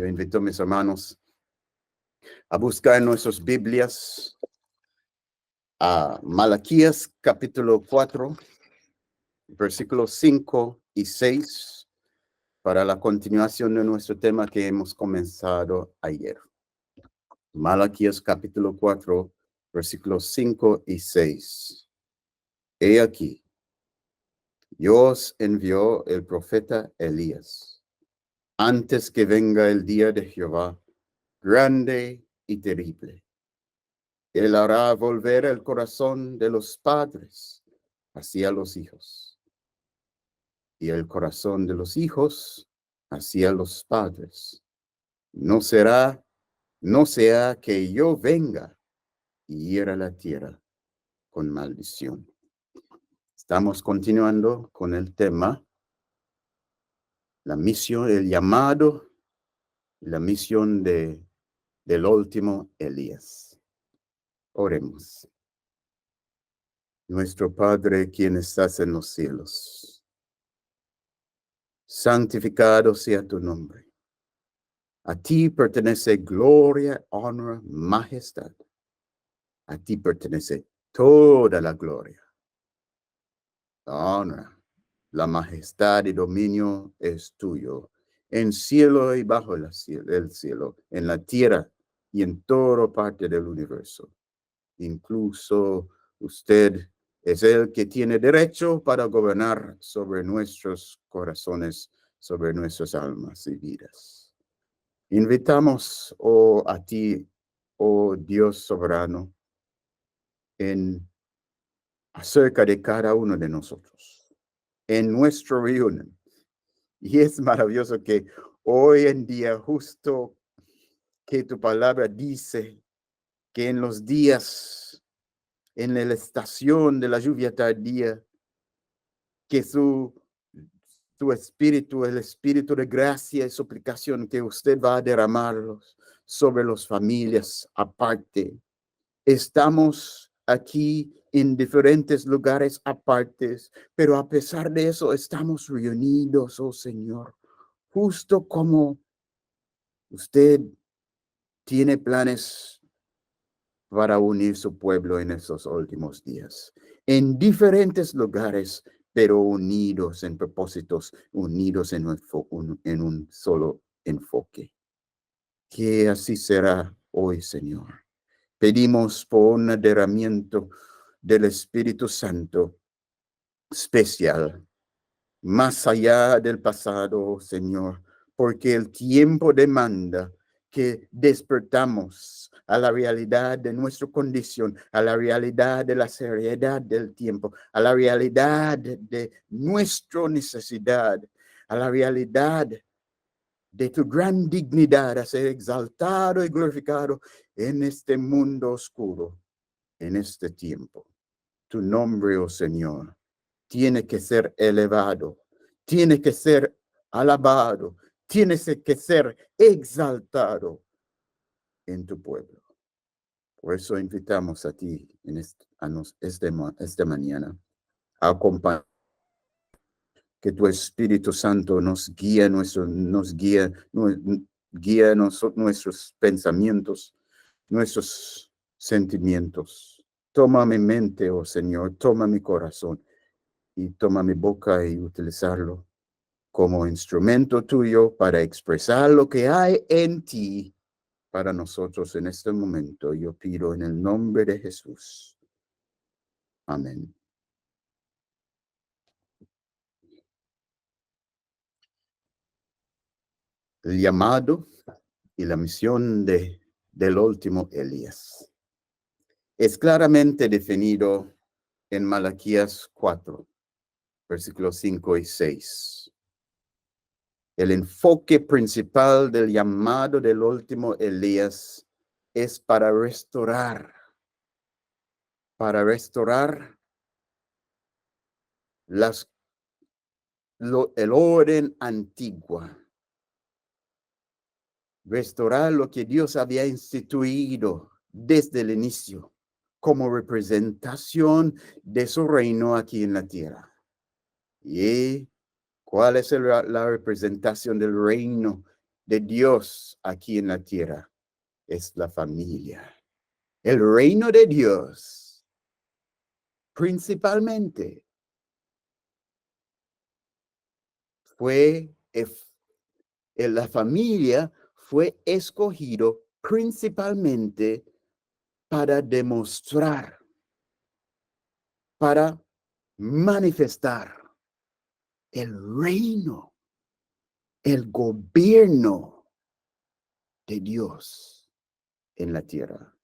Yo invito a mis hermanos a buscar en nuestras Biblias a Malaquías capítulo 4, versículos 5 y 6, para la continuación de nuestro tema que hemos comenzado ayer. Malaquías capítulo 4, versículos 5 y 6. He aquí, Dios envió el profeta Elías, antes que venga el día de Jehová, grande y terrible. Él hará volver el corazón de los padres hacia los hijos, y el corazón de los hijos hacia los padres. No sea que yo venga y hiera la tierra con maldición. Estamos continuando con el tema, la misión, el llamado, la misión del último Elías. Oremos. Nuestro Padre, quien estás en los cielos, santificado sea tu nombre. A ti pertenece gloria, honra, majestad. A ti pertenece toda la gloria. La honra, la majestad y dominio es tuyo, en cielo y bajo el cielo, en la tierra y en toda parte del universo. Incluso usted es el que tiene derecho para gobernar sobre nuestros corazones, sobre nuestras almas y vidas. Invitamos a ti, oh Dios soberano, acerca de cada uno de nosotros, en nuestra reunión. Y es maravilloso que hoy en día, justo que tu palabra dice que en los días, en la estación de la lluvia tardía, que tu espíritu, el espíritu de gracia y suplicación que usted va a derramarlos sobre las familias aparte. Estamos aquí en diferentes lugares apartes, pero a pesar de eso estamos reunidos, oh Señor, justo como usted tiene planes para unir su pueblo en esos últimos días, en diferentes lugares, pero unidos en propósitos, unidos en un solo enfoque. Que así será hoy, Señor. Pedimos por un derramamiento del Espíritu Santo especial, más allá del pasado, Señor, porque el tiempo demanda que despertamos a la realidad de nuestra condición, a la realidad de la seriedad del tiempo, a la realidad de nuestra necesidad, a la realidad de tu gran dignidad a ser exaltado y glorificado en este mundo oscuro, en este tiempo. Tu nombre, oh Señor, tiene que ser elevado, tiene que ser alabado, tiene que ser exaltado en tu pueblo. Por eso invitamos a ti esta mañana a acompañar, que tu Espíritu Santo nos guíe nuestros pensamientos, nuestros sentimientos. Toma mi mente, oh Señor, toma mi corazón y toma mi boca y utilizarlo como instrumento tuyo para expresar lo que hay en ti para nosotros en este momento. Yo pido en el nombre de Jesús. Amén. El llamado y la misión del último Elías es claramente definido en Malaquías 4, versículos 5 y 6. El enfoque principal del llamado del último Elías es para restaurar el orden antiguo, restaurar lo que Dios había instituido desde el inicio como representación de su reino aquí en la tierra. ¿Y cuál es la representación del reino de Dios aquí en la tierra es la familia. El reino de Dios, principalmente, la familia fue escogido principalmente para demostrar, para manifestar el reino, el gobierno de Dios en la tierra,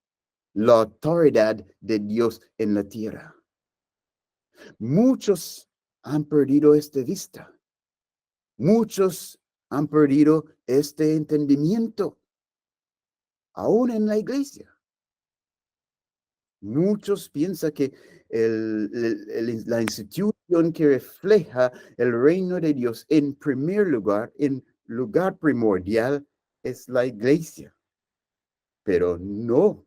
la autoridad de Dios en la tierra. Muchos han perdido esta vista. Muchos han perdido este entendimiento, aún en la iglesia. Muchos piensan que la institución que refleja el reino de Dios en primer lugar, en lugar primordial, es la iglesia. Pero no.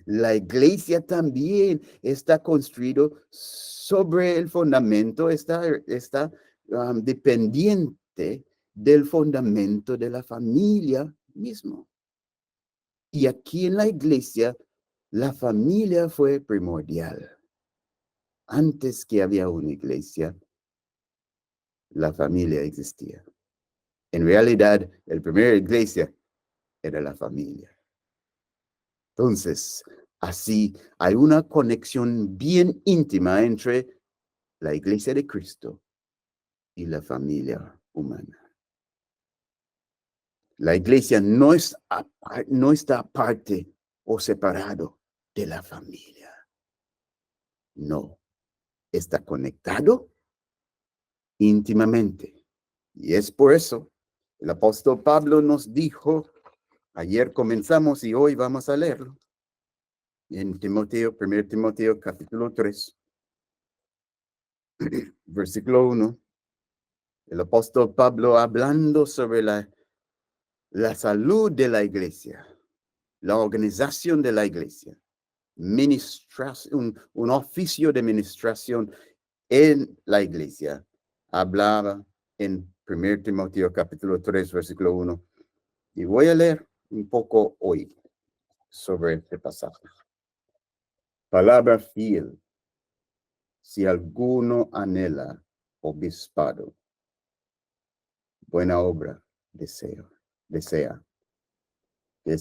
La iglesia también está construido sobre el fundamento, está dependiente del fundamento de la familia mismo. Y aquí en la iglesia, la familia fue primordial. Antes que había una iglesia, la familia existía. En realidad, la primera iglesia era la familia. Entonces, así hay una conexión bien íntima entre la iglesia de Cristo y la familia humana. La iglesia no está aparte o separado de la familia. No, está conectado íntimamente. Y es por eso el apóstol Pablo nos dijo, ayer comenzamos y hoy vamos a leerlo, en Timoteo, 1 Timoteo capítulo 3, versículo 1, el apóstol Pablo hablando sobre la salud de la iglesia, la organización de la iglesia, un oficio de administración en la iglesia. Hablaba en 1 Timoteo capítulo 3, versículo 1. Y voy a leer un poco hoy sobre este pasaje. Palabra fiel. Si alguno anhela obispado, buena obra desea. Que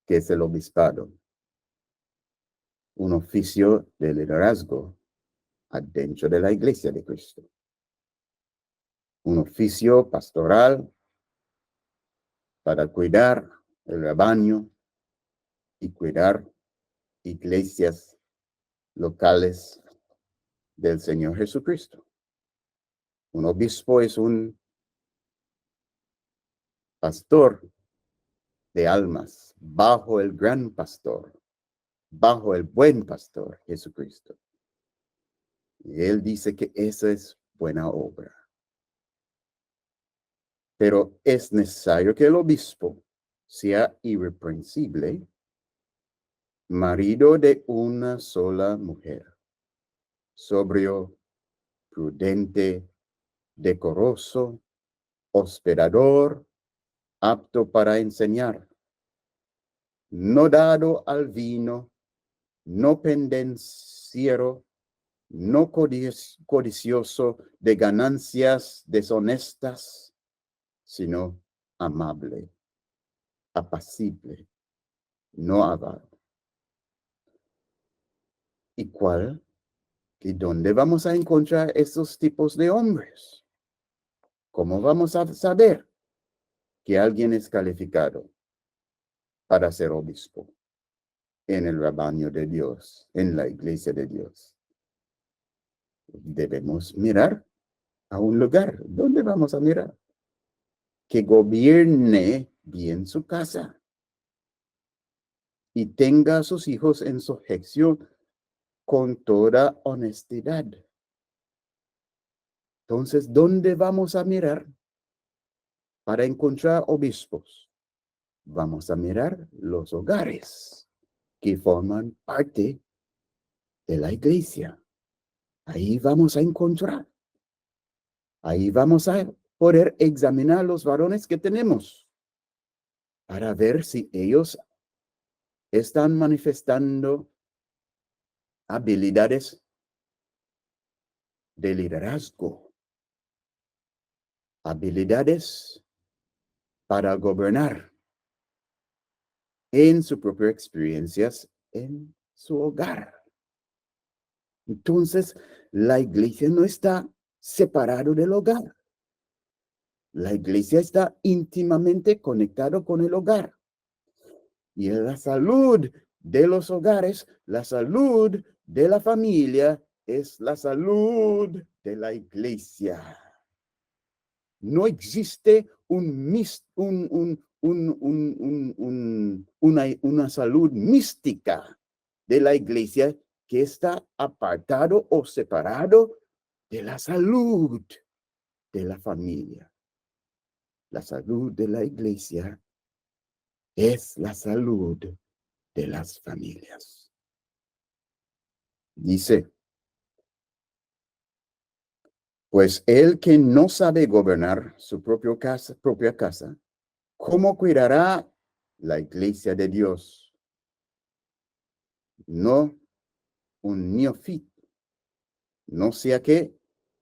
es el obispado. Un oficio de liderazgo adentro de la iglesia de Cristo. Un oficio pastoral para cuidar el rebaño y cuidar iglesias locales del Señor Jesucristo. Un obispo es un pastor de almas bajo el gran pastor, bajo el buen pastor Jesucristo. Y él dice que esa es buena obra. Pero es necesario que el obispo sea irreprensible, marido de una sola mujer, sobrio, prudente, decoroso, hospedador, apto para enseñar, no dado al vino, no pendenciero, no codicioso de ganancias deshonestas, sino amable, apacible, no avaro. ¿Y cuál? ¿Y dónde vamos a encontrar esos tipos de hombres? ¿Cómo vamos a saber que alguien es calificado para ser obispo en el rebaño de Dios, en la iglesia de Dios? Debemos mirar a un lugar. ¿Dónde vamos a mirar? Que gobierne bien su casa y tenga a sus hijos en sujeción con toda honestidad. Entonces, ¿dónde vamos a mirar para encontrar obispos? Vamos a mirar los hogares que forman parte de la iglesia. Ahí vamos a encontrar. Ahí vamos a poder examinar los varones que tenemos para ver si ellos están manifestando habilidades de liderazgo, habilidades para gobernar en sus propias experiencias en su hogar. Entonces, la iglesia no está separado del hogar. La iglesia está íntimamente conectado con el hogar. Y la salud de los hogares, la salud de la familia, es la salud de la iglesia. No existe una salud mística de la iglesia que está apartado o separado de la salud de la familia. La salud de la iglesia es la salud de las familias. Dice, pues el que no sabe gobernar su propia casa, ¿cómo cuidará la iglesia de Dios? No un neófito, no sea que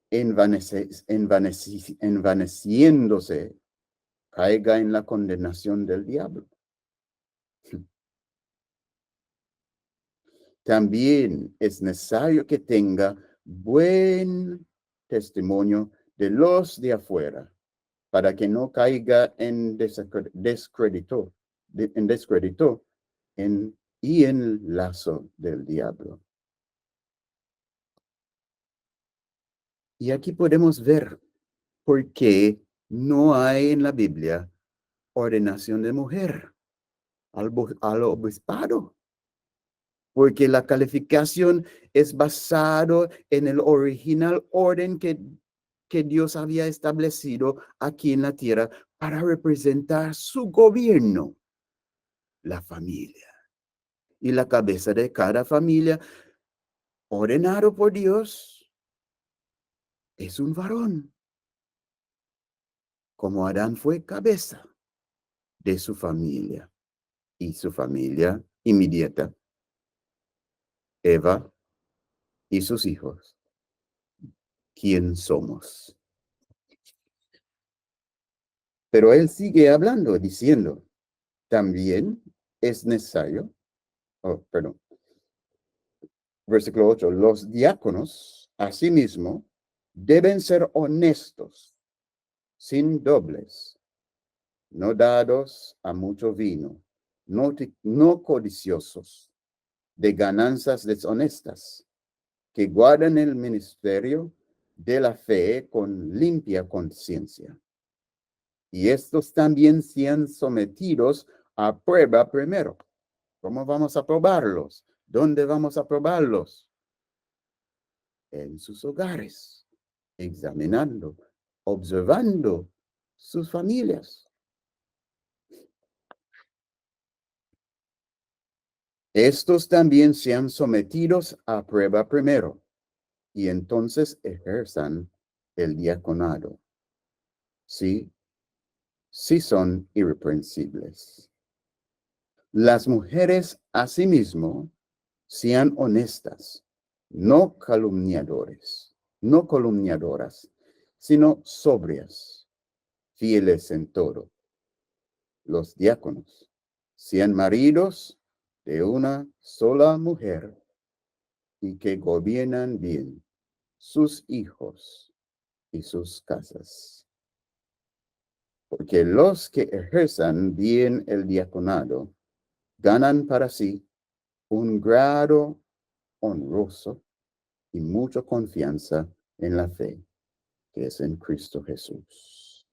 envaneciéndose caiga en la condenación del diablo. También es necesario que tenga buen testimonio de los de afuera, para que no caiga en descrédito y en lazo del diablo. Y aquí podemos ver por qué no hay en la Biblia ordenación de mujer al obispado. Porque la calificación es basado en el original orden que Dios había establecido aquí en la tierra para representar su gobierno, la familia. Y la cabeza de cada familia, ordenado por Dios, es un varón. Como Adán fue cabeza de su familia y su familia inmediata, Eva y sus hijos. ¿Quién somos? Pero él sigue hablando, diciendo, también es necesario, versículo 8, los diáconos, asimismo, deben ser honestos, sin dobles, no dados a mucho vino, no codiciosos de ganancias deshonestas, que guarden el ministerio de la fe con limpia conciencia. Y estos también sean sometidos a prueba primero. ¿Cómo vamos a probarlos? ¿Dónde vamos a probarlos? En sus hogares, examinando, observando sus familias. Estos también sean sometidos a prueba primero, y entonces ejerzan el diaconado. Sí son irreprensibles. Las mujeres, asimismo, sean honestas, no calumniadoras, sino sobrias, fieles en todo. Los diáconos sean maridos de una sola mujer y que gobiernan bien sus hijos y sus casas. Porque los que ejerzan bien el diaconado ganan para sí un grado honroso y mucha confianza en la fe que es en Cristo Jesús.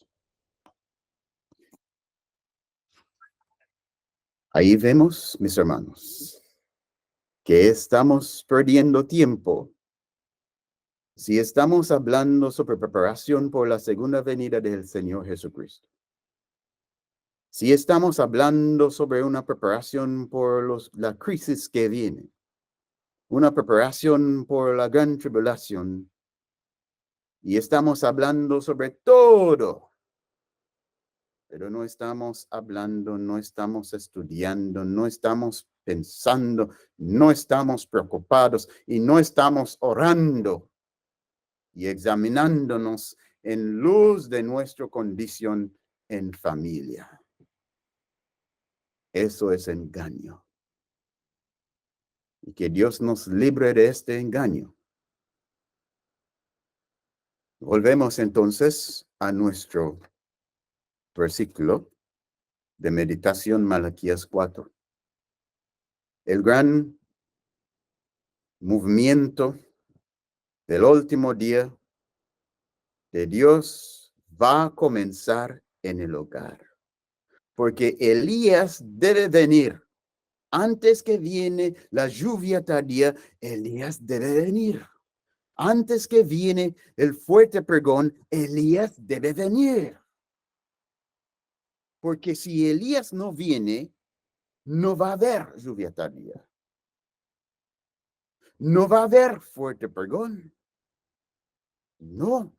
Ahí vemos, mis hermanos, que estamos perdiendo tiempo si estamos hablando sobre preparación por la segunda venida del Señor Jesucristo. Si estamos hablando sobre una preparación por la crisis que viene, una preparación por la gran tribulación, Y estamos hablando sobre todo, pero no estamos hablando, no estamos estudiando, no estamos pensando, no estamos preocupados y no estamos orando y examinándonos en luz de nuestra condición en familia. Eso es engaño. Y que Dios nos libre de este engaño. Volvemos entonces a nuestro versículo de meditación, Malaquías 4. El gran movimiento del último día de Dios va a comenzar en el hogar. Porque Elías debe venir. Antes que viene la lluvia tardía, Elías debe venir. Antes que viene el fuerte pregón, Elías debe venir. Porque si Elías no viene, no va a haber lluvia tardía. No va a haber fuerte pregón. No,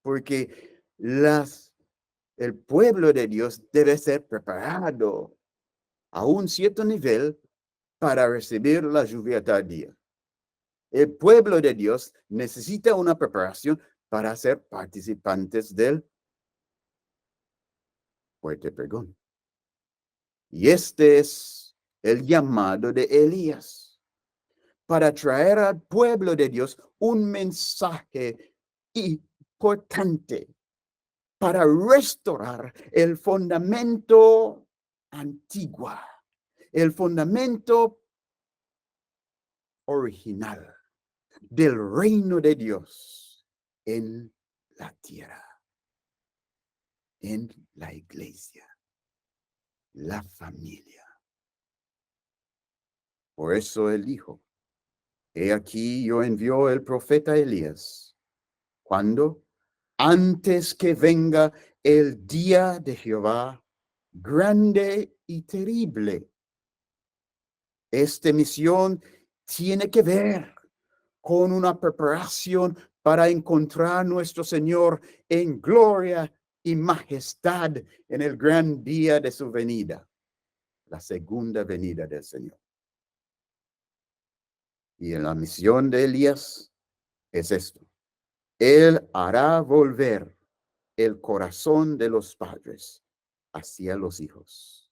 porque el pueblo de Dios debe ser preparado a un cierto nivel para recibir la lluvia tardía. El pueblo de Dios necesita una preparación para ser participantes del fuerte pregón. Y este es el llamado de Elías para traer al pueblo de Dios un mensaje importante para restaurar el fundamento antiguo, el fundamento original del reino de Dios en la tierra, en la iglesia, la familia. Por eso él dijo, he aquí yo envío el profeta Elías. ¿Cuándo? Antes que venga el día de Jehová, grande y terrible. Esta misión tiene que ver con una preparación para encontrar nuestro Señor en gloria y majestad en el gran día de su venida, la segunda venida del Señor. Y en la misión de Elías es esto. Él hará volver el corazón de los padres hacia los hijos.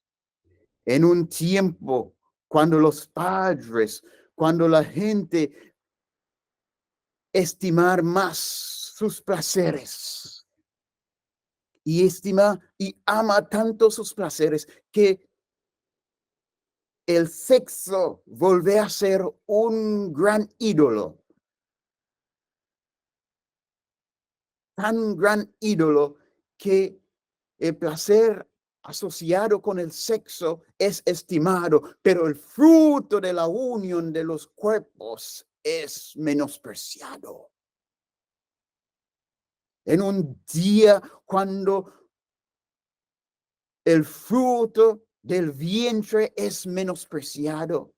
En un tiempo cuando los padres, cuando la gente estimar más sus placeres y estima y ama tanto sus placeres que el sexo vuelve a ser un gran ídolo. Tan gran ídolo que el placer asociado con el sexo es estimado, pero el fruto de la unión de los cuerpos es menospreciado. En un día cuando el fruto del vientre es menospreciado,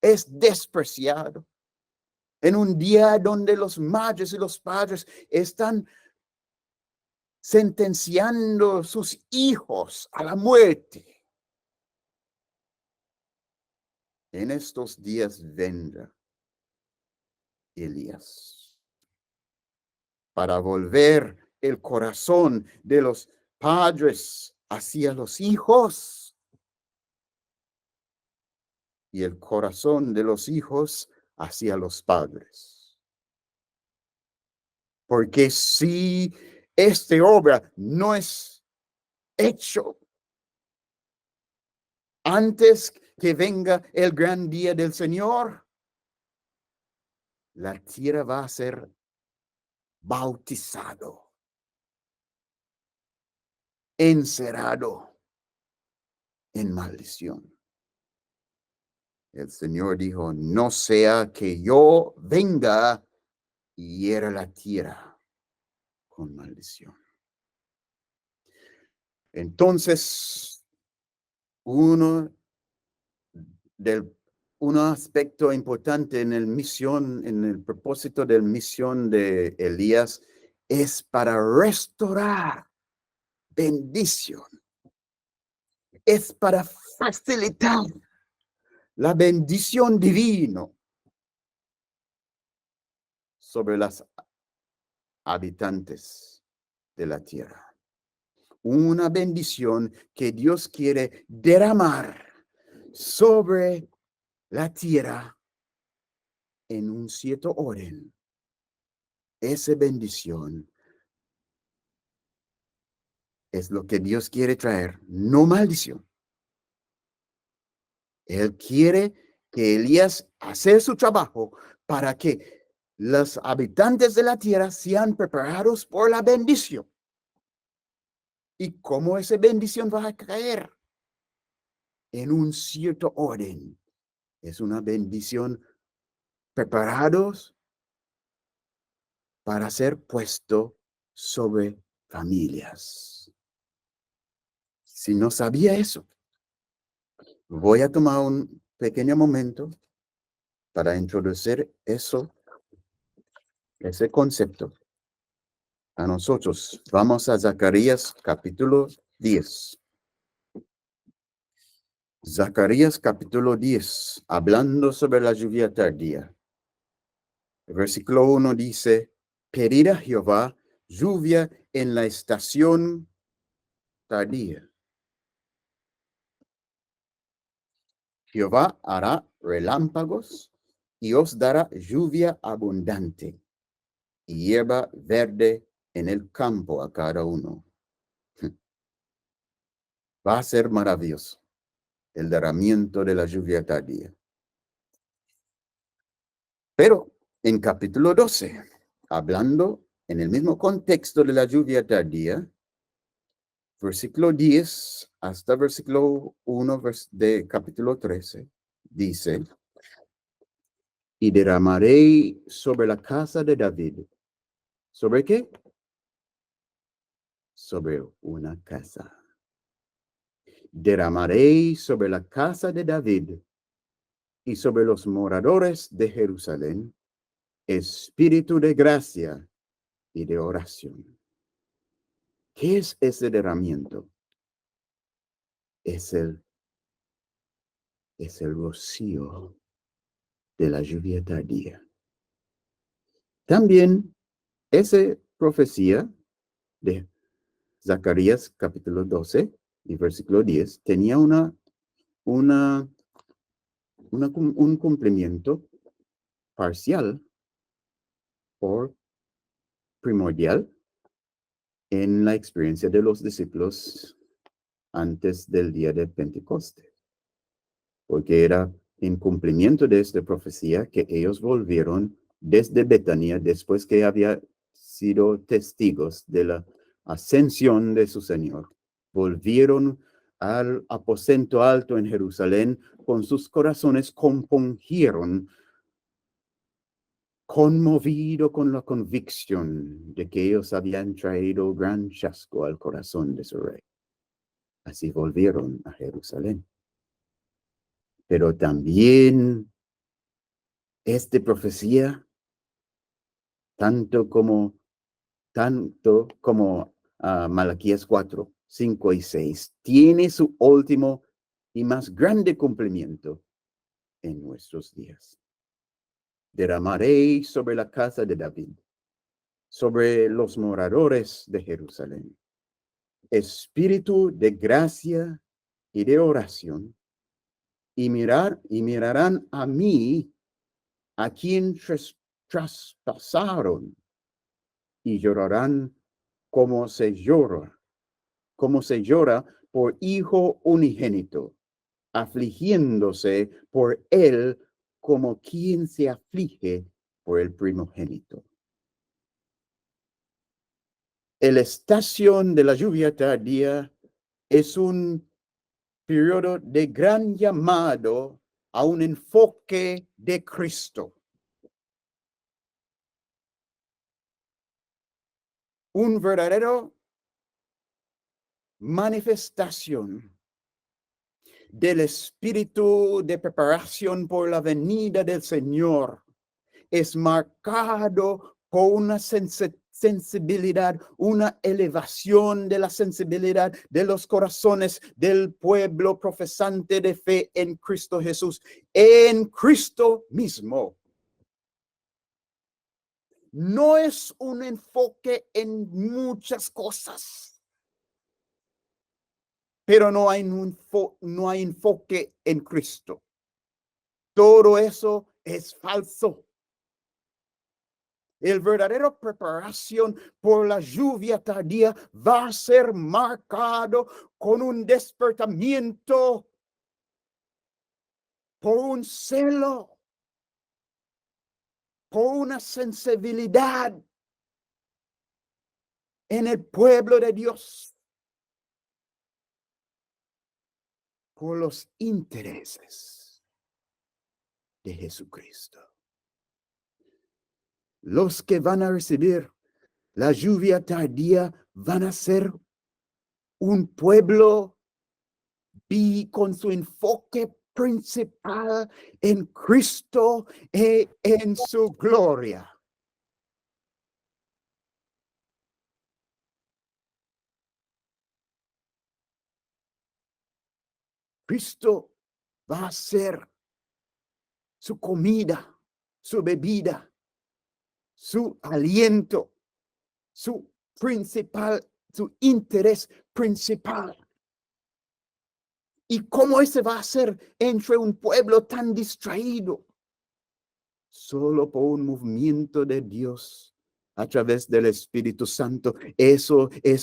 es despreciado. En un día donde los madres y los padres están sentenciando sus hijos a la muerte. En estos días vendrá Elías para volver el corazón de los padres hacia los hijos y el corazón de los hijos hacia los padres. Porque si esta obra no es hecho antes que venga el gran día del Señor, la tierra va a ser bautizado, encerrado en maldición. El Señor dijo, no sea que yo venga y hiera la tierra con maldición. Entonces, un aspecto importante en el propósito de misión de Elías es para restaurar bendición. Es para facilitar la bendición divina sobre las habitantes de la tierra. Una bendición que Dios quiere derramar sobre la tierra en un cierto orden. Esa bendición es lo que Dios quiere traer, no maldición. Él quiere que Elías haga su trabajo para que los habitantes de la tierra sean preparados por la bendición. ¿Y cómo esa bendición va a caer? En un cierto orden. Es una bendición preparados para ser puesto sobre familias. Si no sabía eso, voy a tomar un pequeño momento para introducir ese concepto a nosotros. Vamos a Zacarías capítulo 10. Zacarías capítulo 10, hablando sobre la lluvia tardía. El versículo 1 dice, pedid a Jehová lluvia en la estación tardía. Jehová hará relámpagos y os dará lluvia abundante y hierba verde en el campo a cada uno. Va a ser maravilloso el derramamiento de la lluvia tardía. Pero en capítulo 12, hablando en el mismo contexto de la lluvia tardía, versículo 10 hasta versículo 1 de capítulo 13, dice, y derramaré sobre la casa de David. ¿Sobre qué? Sobre una casa. Derramaré sobre la casa de David y sobre los moradores de Jerusalén espíritu de gracia y de oración. ¿Qué es ese derramamiento? Es el rocío de la lluvia tardía. También esa profecía de Zacarías capítulo 12 y versículo 10 tenía un cumplimiento parcial o primordial en la experiencia de los discípulos antes del día de Pentecostés, porque era en cumplimiento de esta profecía que ellos volvieron desde Betania después que había sido testigos de la ascensión de su Señor. Volvieron al aposento alto en Jerusalén, con sus corazones compungieron, conmovido con la convicción de que ellos habían traído gran chasco al corazón de su rey. Así volvieron a Jerusalén. Pero también esta profecía, tanto como Malaquías 4, 5 y 6, tiene su último y más grande cumplimiento en nuestros días. Derramaré sobre la casa de David, sobre los moradores de Jerusalén, espíritu de gracia y de oración, y mirarán a mí, a quien traspasaron, y llorarán como se llora por hijo unigénito, afligiéndose por él como quien se aflige por el primogénito. La estación de la lluvia tardía es un periodo de gran llamado a un enfoque de Cristo. Un verdadero manifestación del espíritu de preparación por la venida del Señor es marcado por una sensibilidad, una elevación de la sensibilidad de los corazones del pueblo profesante de fe en Cristo Jesús, en Cristo mismo. No es un enfoque en muchas cosas, pero no hay enfoque en Cristo. Todo eso es falso. El verdadero preparación por la lluvia tardía va a ser marcado con un despertamiento, por un celo, por una sensibilidad en el pueblo de Dios, por los intereses de Jesucristo. Los que van a recibir la lluvia tardía van a ser un pueblo con su enfoque principal en Cristo y en su gloria. Cristo va a ser su comida, su bebida, su aliento, su interés principal. ¿Y cómo ese va a ser entre un pueblo tan distraído? Solo por un movimiento de Dios a través del Espíritu Santo.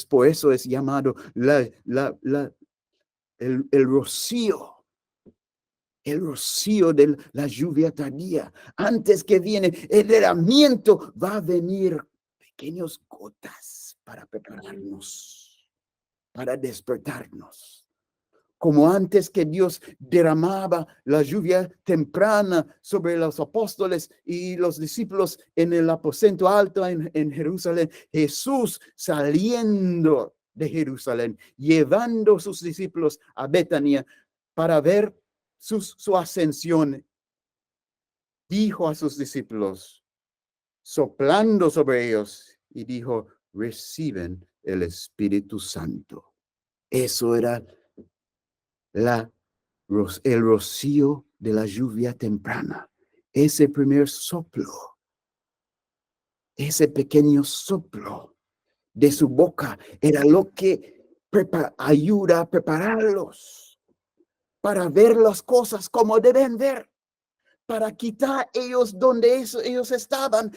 Por eso es llamado el rocío. El rocío de la lluvia tardía. Antes que viene el derramamiento, va a venir pequeñas gotas para prepararnos, para despertarnos. Como antes que Dios derramaba la lluvia temprana sobre los apóstoles y los discípulos en el aposento alto en Jerusalén, Jesús saliendo de Jerusalén, llevando a sus discípulos a Betania para ver su ascensión, dijo a sus discípulos, soplando sobre ellos, y dijo, reciben el Espíritu Santo. Eso era el rocío de la lluvia temprana, ese primer soplo, ese pequeño soplo de su boca era lo que ayuda a prepararlos para ver las cosas como deben ver, para quitar ellos donde ellos estaban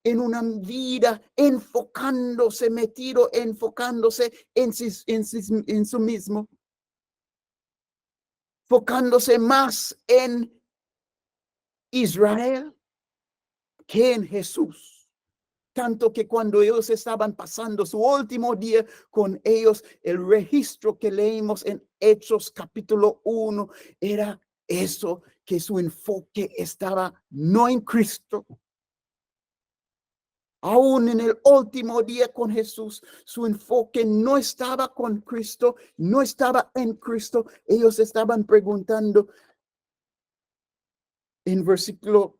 en una vida enfocándose en su mismo, enfocándose más en Israel que en Jesús. Tanto que cuando ellos estaban pasando su último día con ellos, el registro que leímos en Hechos capítulo 1 era eso, que su enfoque estaba no en Cristo. Aún en el último día con Jesús, su enfoque no estaba con Cristo, no estaba en Cristo. Ellos estaban preguntando en versículo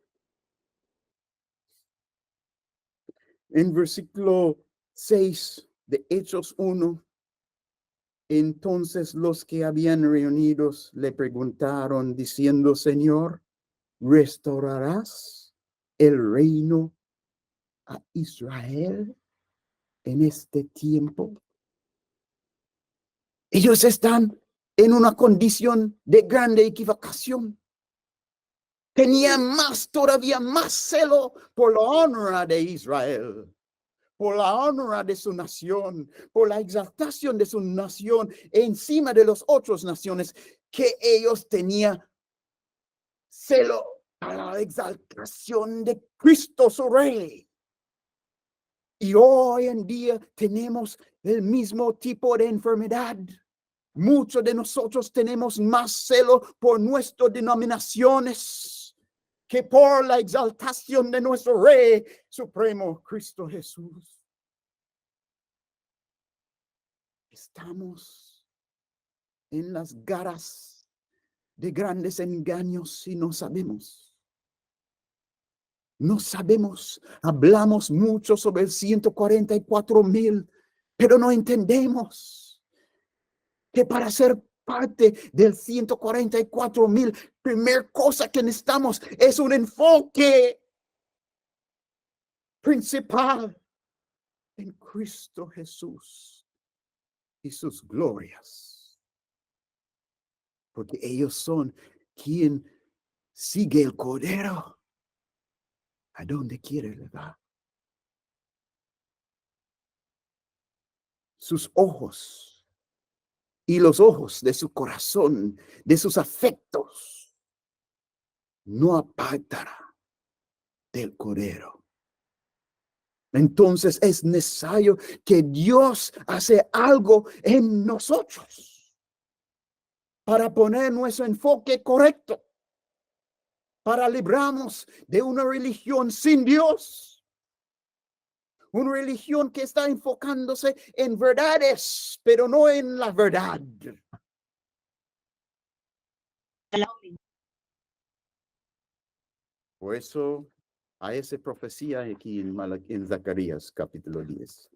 6 de Hechos 1, entonces los que habían reunidos le preguntaron diciendo, Señor, ¿restaurarás el reino a Israel en este tiempo? Ellos están en una condición de grande equivocación. Tenían todavía más celo por la honra de Israel, por la honra de su nación, por la exaltación de su nación encima de las otras naciones, que ellos tenían celo a la exaltación de Cristo su Rey. Y hoy en día tenemos el mismo tipo de enfermedad. Muchos de nosotros tenemos más celo por nuestras denominaciones que por la exaltación de nuestro Rey Supremo, Cristo Jesús. Estamos en las garras de grandes engaños y no sabemos. No sabemos, hablamos mucho sobre el 144,000, pero no entendemos que para ser parte del 144,000, primera cosa que necesitamos es un enfoque principal en Cristo Jesús y sus glorias. Porque ellos son quien sigue el Cordero a donde quiere llegar. Sus ojos y los ojos de su corazón, de sus afectos, no apartará del Cordero. Entonces es necesario que Dios hace algo en nosotros para poner nuestro enfoque correcto, para librarnos de una religión sin Dios, una religión que está enfocándose en verdades, pero no en la verdad. Por eso hay esa profecía aquí en Zacarías capítulo 10.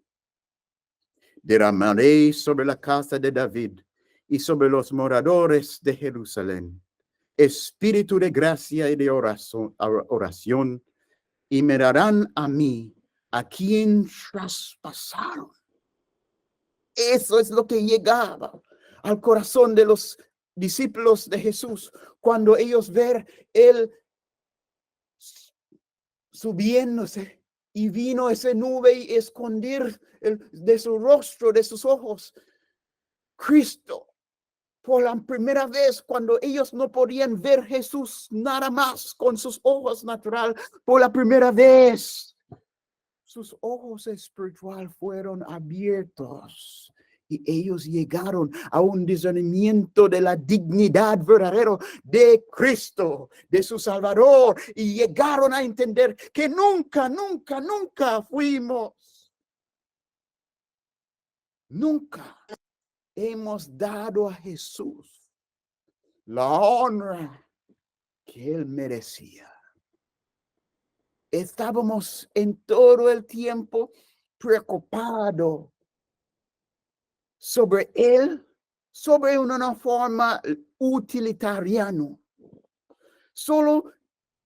Derramaré sobre la casa de David y sobre los moradores de Jerusalén espíritu de gracia y de oración, y me darán a mí, a quien traspasaron. Eso es lo que llegaba al corazón de los discípulos de Jesús cuando ellos ven él subiéndose y vino esa nube y esconder de su rostro, de sus ojos, Cristo. Por la primera vez, cuando ellos no podían ver Jesús nada más con sus ojos naturales, por la primera vez, sus ojos espirituales fueron abiertos y ellos llegaron a un discernimiento de la dignidad verdadera de Cristo, de su Salvador, y llegaron a entender que nunca hemos dado a Jesús la honra que él merecía. Estábamos en todo el tiempo preocupados sobre él, sobre una forma utilitariana. Solo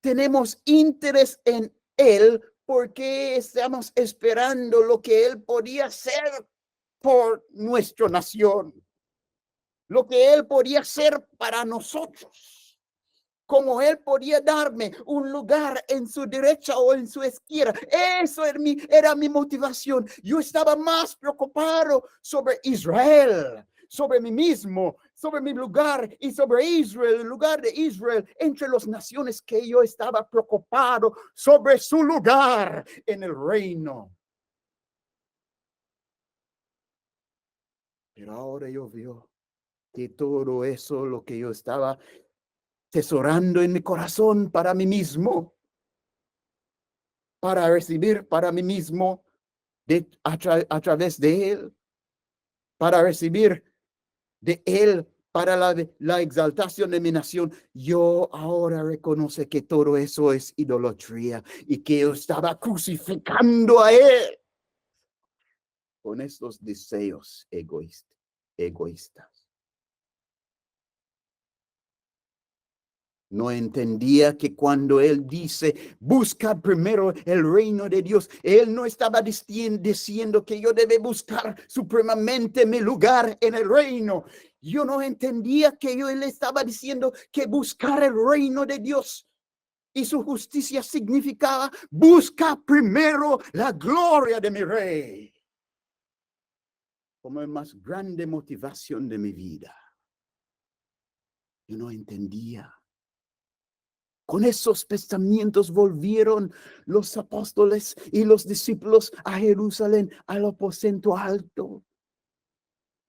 tenemos interés en él porque estamos esperando lo que él podía hacer por nuestra nación, lo que él podía hacer para nosotros, como él podía darme un lugar en su derecha o en su izquierda. Eso era mi motivación. Yo estaba más preocupado sobre Israel, sobre mí mismo, sobre mi lugar y sobre Israel, el lugar de Israel entre las naciones, que yo estaba preocupado sobre su lugar en el reino. Pero ahora yo veo que todo eso, lo que yo estaba tesorando en mi corazón para mí mismo, para recibir para mí mismo a través de él, para recibir de él para la exaltación de mi nación, yo ahora reconozco que todo eso es idolatría y que yo estaba crucificando a él con estos deseos egoístas. No entendía que cuando él dice, busca primero el reino de Dios, él no estaba diciendo que yo debe buscar supremamente mi lugar en el reino. Yo no entendía que él estaba diciendo que buscar el reino de Dios y su justicia significaba busca primero la gloria de mi rey como la más grande motivación de mi vida. Yo no entendía. Con esos pensamientos volvieron los apóstoles y los discípulos a Jerusalén, al aposento alto,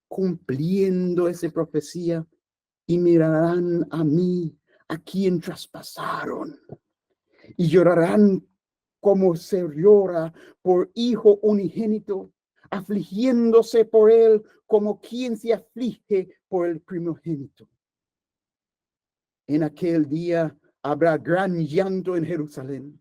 cumpliendo esa profecía, y mirarán a mí, a quien traspasaron, y llorarán como se llora por hijo unigénito, afligiéndose por él como quien se aflige por el primogénito. En aquel día habrá gran llanto en Jerusalén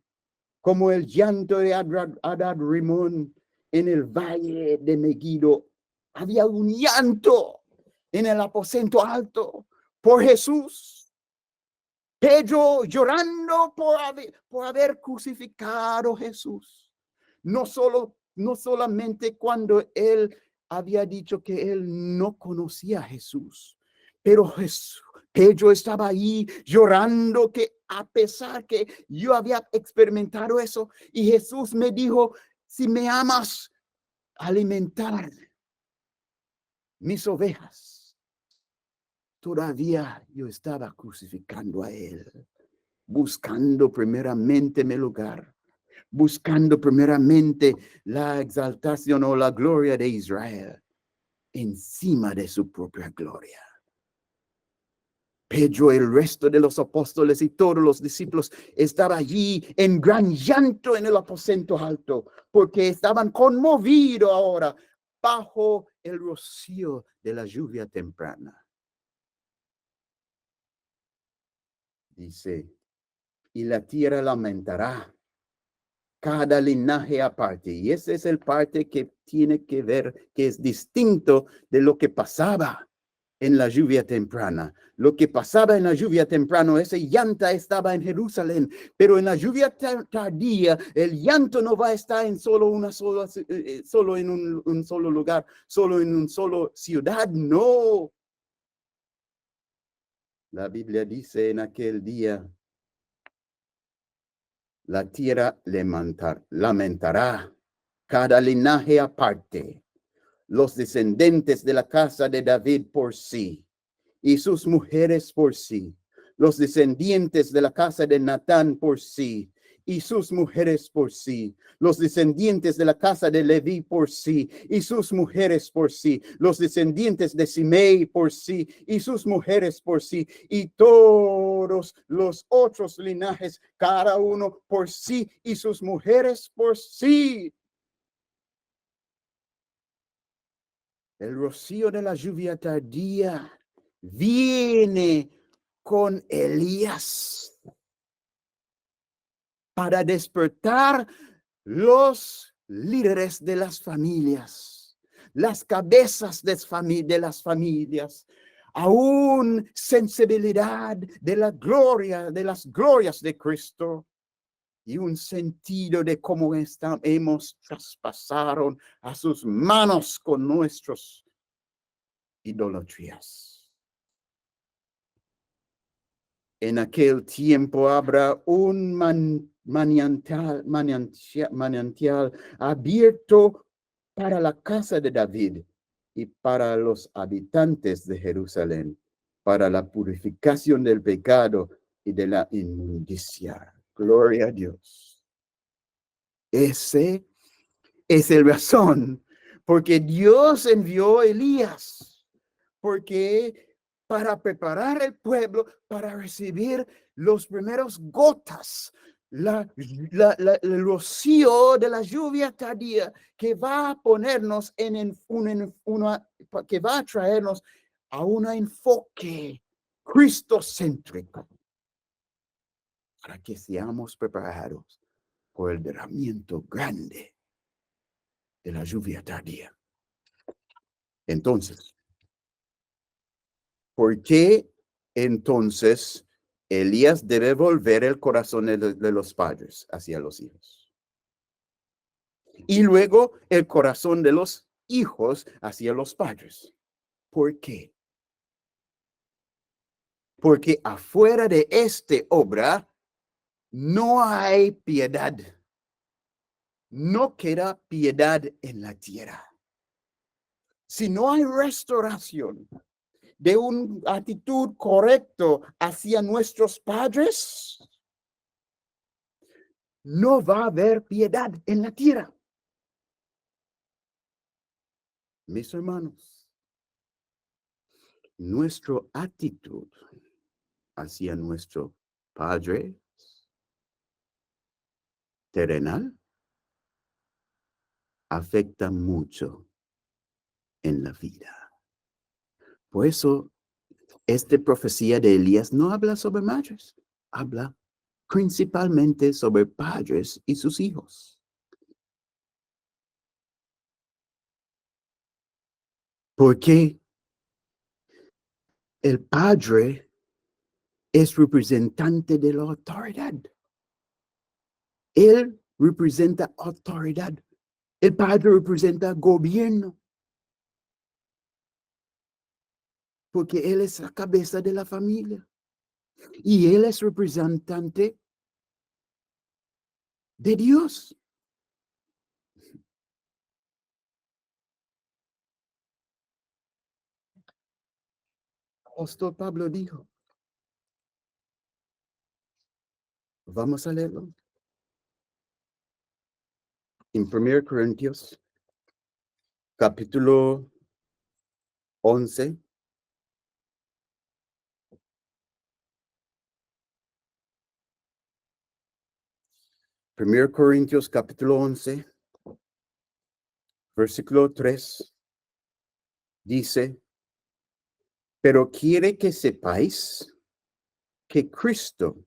como el llanto de Hadad Rimón en el valle de Megiddo. Había un llanto en el aposento alto por Jesús. Pedro llorando por haber crucificado a Jesús. No solamente cuando él había dicho que él no conocía a Jesús, pero Pedro estaba ahí llorando que a pesar que yo había experimentado eso y Jesús me dijo, si me amas, alimentar mis ovejas. Todavía yo estaba crucificando a él, buscando primeramente mi lugar, buscando primeramente la exaltación o la gloria de Israel encima de su propia gloria. Pedro, el resto de los apóstoles y todos los discípulos estaban allí en gran llanto en el aposento alto, porque estaban conmovidos ahora bajo el rocío de la lluvia temprana. Dice, y la tierra lamentará cada linaje aparte. Y ese es el parte que tiene que ver, que es distinto de lo que pasaba en la lluvia temprana. Lo que pasaba en la lluvia temprana, ese llanto estaba en Jerusalén, pero en la lluvia tardía, el llanto no va a estar en solo en un solo lugar, solo en una sola ciudad, no. La Biblia dice en aquel día, la tierra lamentará cada linaje aparte, los descendientes de la casa de David por sí, y sus mujeres por sí, los descendientes de la casa de Natán por sí, y sus mujeres por sí, los descendientes de la casa de Leví por sí, y sus mujeres por sí, los descendientes de Simei por sí, y sus mujeres por sí, y todos los otros linajes, cada uno por sí, y sus mujeres por sí. El rocío de la lluvia tardía viene con Elías para despertar los líderes de las familias, las cabezas de las familias, aún sensibilidad de la gloria, de las glorias de Cristo y un sentido de cómo hemos traspasado a sus manos con nuestras idolatrías. En aquel tiempo habrá un manantial abierto para la casa de David y para los habitantes de Jerusalén, para la purificación del pecado y de la inmundicia. Gloria a Dios. Ese es el razón porque Dios envió a Elías, porque para preparar el pueblo para recibir los primeros gotas, el rocío de la lluvia tardía que va a ponernos que va a traernos a un enfoque cristocéntrico para que seamos preparados por el derramamiento grande de la lluvia tardía. Entonces, ¿por qué entonces Elías debe volver el corazón de los padres hacia los hijos? Y luego el corazón de los hijos hacia los padres. ¿Por qué? Porque afuera de esta obra no hay piedad. No queda piedad en la tierra. Si no hay restauración de una actitud correcta hacia nuestros padres, no va a haber piedad en la tierra. Mis hermanos, nuestra actitud hacia nuestro Padre terrenal afecta mucho en la vida. Por eso, esta profecía de Elías no habla sobre madres, habla principalmente sobre padres y sus hijos. Porque el padre es representante de la autoridad. Él representa autoridad. El padre representa gobierno. Porque él es la cabeza de la familia. Y él es representante de Dios. Apóstol Pablo dijo, vamos a leerlo. En 1 Corintios, capítulo 11. Primero Corintios capítulo 11, versículo 3, dice, pero quiere que sepáis que Cristo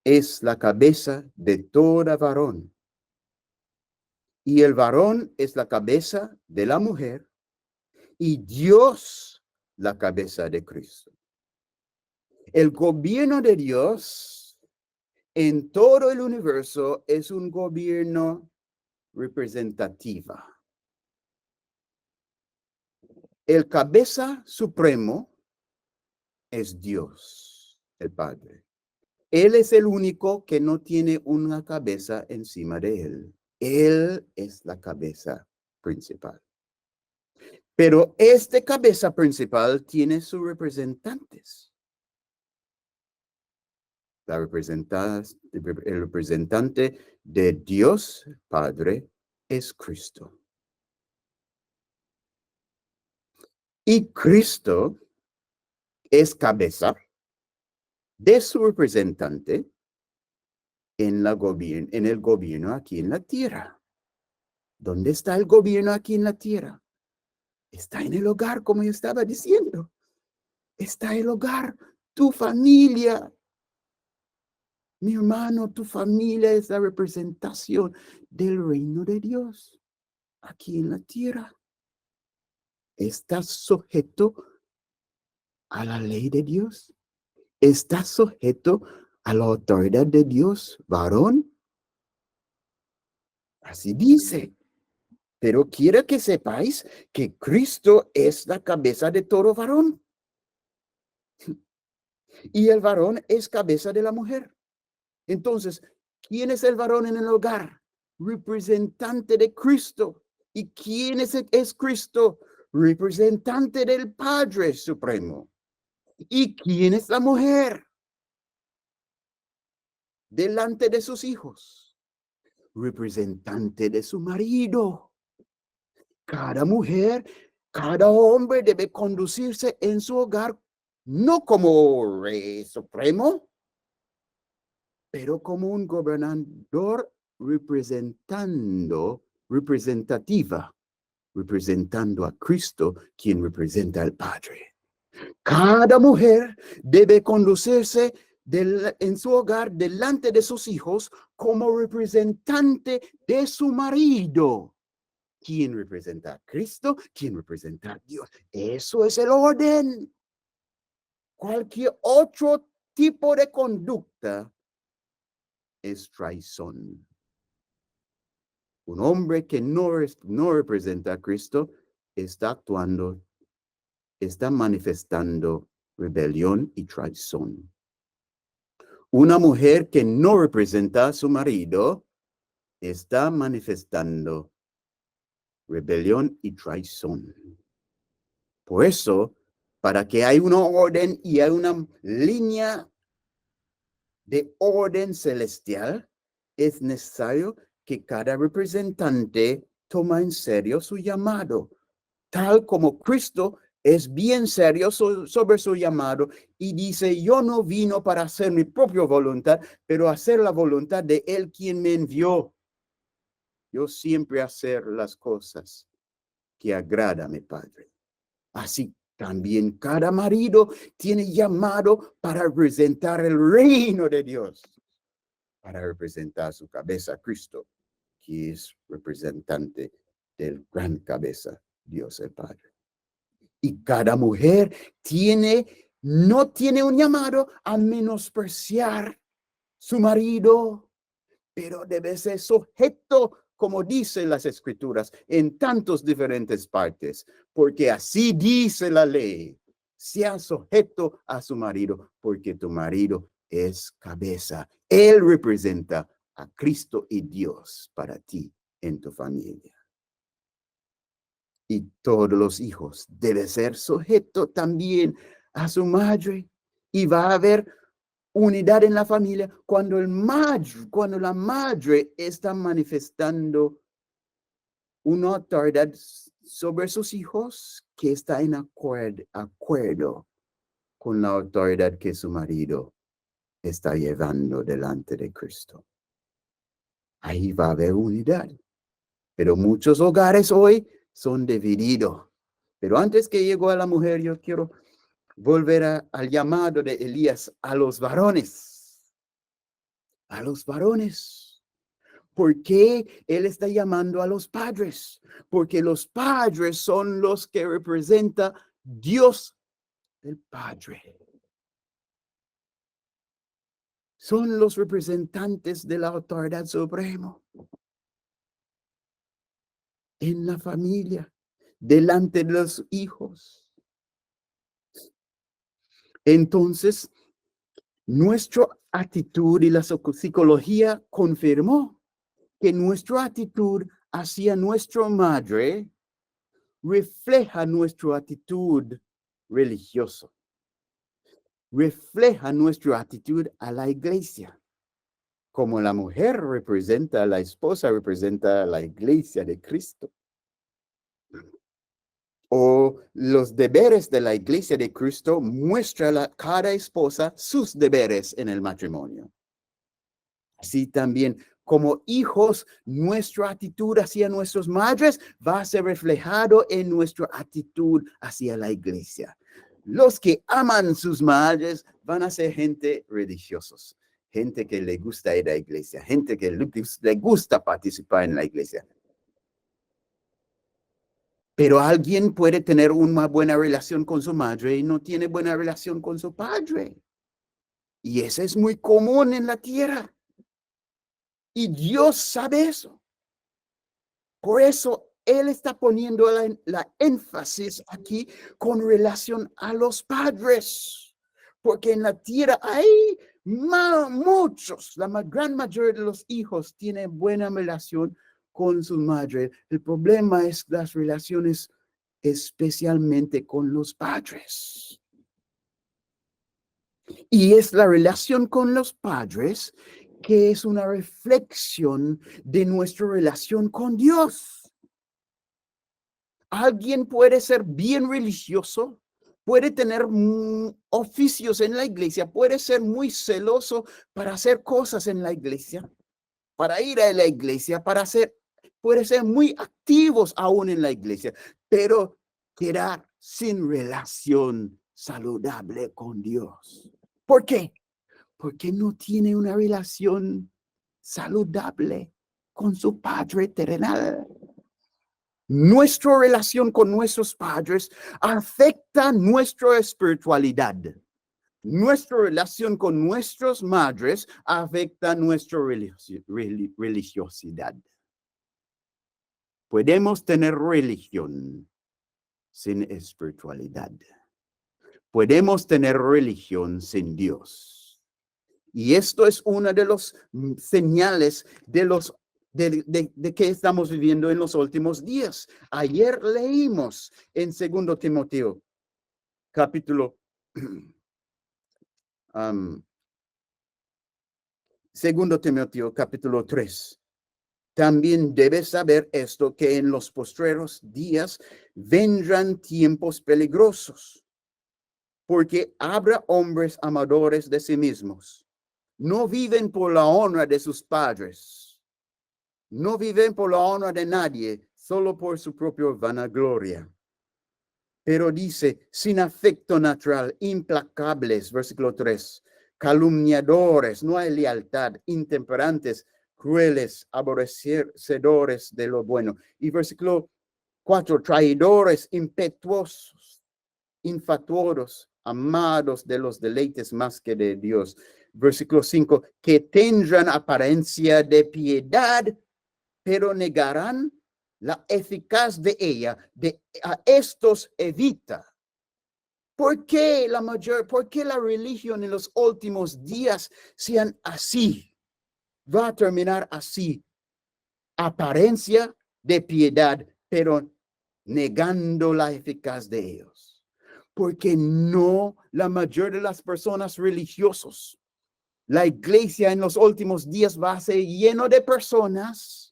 es la cabeza de toda varón, y el varón es la cabeza de la mujer, y Dios la cabeza de Cristo. El gobierno de Dios en todo el universo es un gobierno representativo. El cabeza supremo es Dios, el Padre. Él es el único que no tiene una cabeza encima de él. Él es la cabeza principal. Pero este cabeza principal tiene sus representantes. El representante de Dios Padre es Cristo. Y Cristo es cabeza de su representante en el gobierno aquí en la tierra. ¿Dónde está el gobierno aquí en la tierra? Está en el hogar, como yo estaba diciendo. Está el hogar, tu familia. Mi hermano, tu familia es la representación del reino de Dios aquí en la tierra. Estás sujeto a la ley de Dios. Estás sujeto a la autoridad de Dios, varón. Así dice. Pero quiero que sepáis que Cristo es la cabeza de todo varón. Y el varón es cabeza de la mujer. Entonces, ¿quién es el varón en el hogar? Representante de Cristo. ¿Y quién es Cristo? Representante del Padre Supremo. ¿Y quién es la mujer? Delante de sus hijos. Representante de su marido. Cada mujer, cada hombre debe conducirse en su hogar no como rey supremo, pero como un gobernador representando a Cristo, quien representa al Padre. Cada mujer debe conducirse en su hogar delante de sus hijos como representante de su marido. ¿Quién representa a Cristo? ¿Quién representa a Dios? Eso es el orden. Cualquier otro tipo de conducta es traición. Un hombre que no representa a Cristo está manifestando rebelión y traición. Una mujer que no representa a su marido está manifestando rebelión y traición. Por eso, para que haya un orden y hay una línea de orden celestial, es necesario que cada representante tome en serio su llamado, tal como Cristo es bien serio sobre su llamado y dice, yo no vino para hacer mi propia voluntad, pero hacer la voluntad de Él quien me envió. Yo siempre hacer las cosas que agrada a mi Padre. Así También cada marido tiene llamado para representar el reino de Dios, para representar su cabeza, Cristo, que es representante del gran cabeza, Dios el Padre. Y cada mujer no tiene un llamado a menospreciar su marido, pero debe ser sujeto, como dicen las escrituras, en tantas diferentes partes, porque así dice la ley. Sea sujeto a su marido, porque tu marido es cabeza. Él representa a Cristo y Dios para ti en tu familia. Y todos los hijos deben ser sujetos también a su madre. Y va a haber unidad en la familia cuando la madre está manifestando una autoridad sobre sus hijos que está en acuerdo con la autoridad que su marido está llevando delante de Cristo. Ahí va a haber unidad. Pero muchos hogares hoy son divididos. Pero antes que llego a la mujer, yo quiero volver al llamado de Elías a los varones. A los varones. ¿Por qué él está llamando a los padres? Porque los padres son los que representan Dios el Padre. Son los representantes de la autoridad suprema en la familia, delante de los hijos. Entonces, nuestra actitud y la psicología confirmó que nuestra actitud hacia nuestra madre refleja nuestra actitud religiosa, refleja nuestra actitud a la iglesia. Como la mujer representa a la esposa, representa a la iglesia de Cristo. O los deberes de la iglesia de Cristo muestra a cada esposa sus deberes en el matrimonio. Así también, como hijos, nuestra actitud hacia nuestras madres va a ser reflejado en nuestra actitud hacia la iglesia. Los que aman sus madres van a ser gente religiosos, gente que le gusta ir a la iglesia, gente que le gusta participar en la iglesia. Pero alguien puede tener una buena relación con su madre y no tiene buena relación con su padre. Y eso es muy común en la tierra. Y Dios sabe eso. Por eso Él está poniendo la énfasis aquí con relación a los padres. Porque en la tierra hay muchos, la gran mayoría de los hijos tienen buena relación con su madre. El problema es las relaciones especialmente con los padres. Y es la relación con los padres que es una reflexión de nuestra relación con Dios. Alguien puede ser bien religioso, puede tener oficios en la iglesia, puede ser muy celoso para hacer cosas en la iglesia, para ir a la iglesia, puede ser muy activos aún en la iglesia, pero quedar sin relación saludable con Dios. ¿Por qué? Porque no tiene una relación saludable con su Padre terrenal. Nuestra relación con nuestros padres afecta nuestra espiritualidad. Nuestra relación con nuestras madres afecta nuestra religiosidad. Podemos tener religión sin espiritualidad. Podemos tener religión sin Dios. Y esto es una de las señales de que estamos viviendo en los últimos días. Ayer leímos en 2 Timoteo, capítulo 2 Timoteo, capítulo 3. También debes saber esto, que en los postreros días vendrán tiempos peligrosos, porque habrá hombres amadores de sí mismos. No viven por la honra de sus padres. No viven por la honra de nadie, solo por su propia vanagloria. Pero dice, sin afecto natural, implacables, versículo 3, calumniadores, no hay lealtad, intemperantes, crueles, aborrecedores de lo bueno. Y versículo 4, traidores, impetuosos, infatuosos, amados de los deleites más que de Dios. Versículo 5, que tendrán apariencia de piedad, pero negarán la eficaz de ella. A estos evita. ¿Por qué la religión en los últimos días sean así? Va a terminar así. Apariencia de piedad, pero negando la eficaz de ellos. Porque no, la mayoría de las personas religiosos, la iglesia en los últimos días va a ser lleno de personas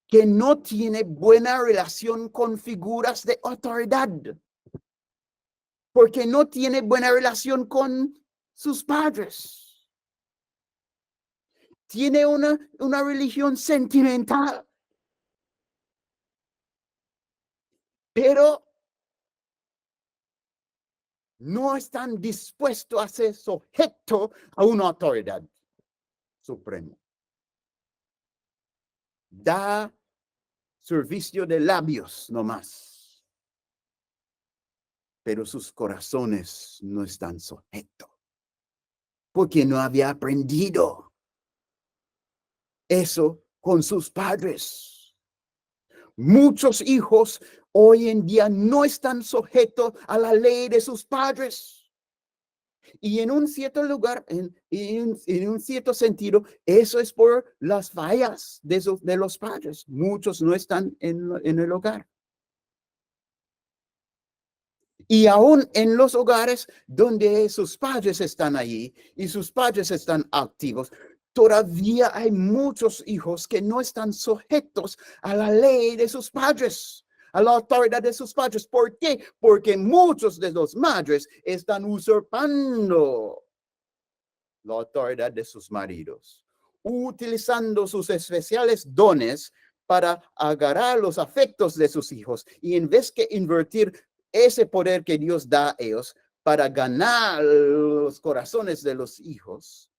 que no tienen buena relación con figuras de autoridad. Porque no tiene buena relación con sus padres. Tiene una religión sentimental. Pero no están dispuestos a ser sujeto a una autoridad suprema. Da servicio de labios nomás. Pero sus corazones no están sujetos. Porque no había aprendido eso con sus padres. Muchos hijos hoy en día no están sujetos a la ley de sus padres. Y en un cierto lugar, en un cierto sentido, eso es por las fallas de los padres. Muchos no están en el hogar. Y aún en los hogares donde sus padres están allí y sus padres están activos, todavía hay muchos hijos que no están sujetos a la ley de sus padres, a la autoridad de sus padres. ¿Por qué? Porque muchos de los madres están usurpando la autoridad de sus maridos, utilizando sus especiales dones para agarrar los afectos de sus hijos y en vez de invertir ese poder que Dios da a ellos para ganar los corazones de los hijos,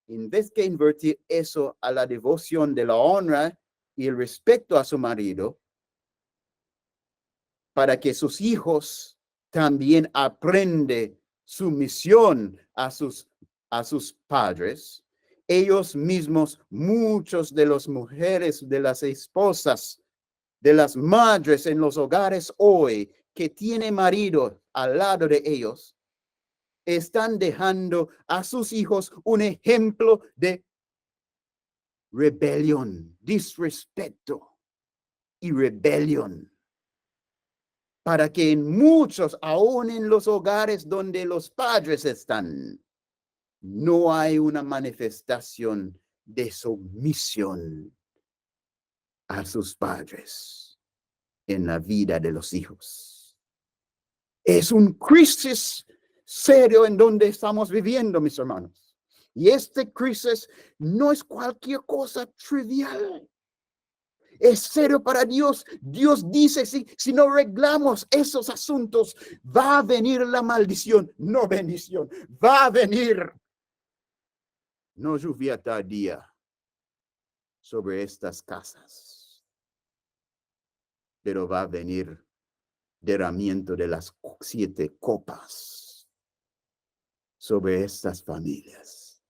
en vez de invertir eso a la devoción de la honra y el respeto a su marido, para que sus hijos también aprenden sumisión a sus padres, ellos mismos, muchos de las mujeres, de las esposas, de las madres en los hogares hoy, que tienen marido al lado de ellos, están dejando a sus hijos un ejemplo de rebelión, disrespeto y rebelión. Para que en muchos, aún en los hogares donde los padres están, no hay una manifestación de sumisión a sus padres en la vida de los hijos. Es un crisis serio en donde estamos viviendo, mis hermanos. Y este crisis no es cualquier cosa trivial. Es serio para Dios. Dios dice, si no arreglamos esos asuntos, va a venir la maldición, no bendición. Va a venir, no lluvia tardía sobre estas casas, pero va a venir derramamiento de las 7 copas sobre estas familias,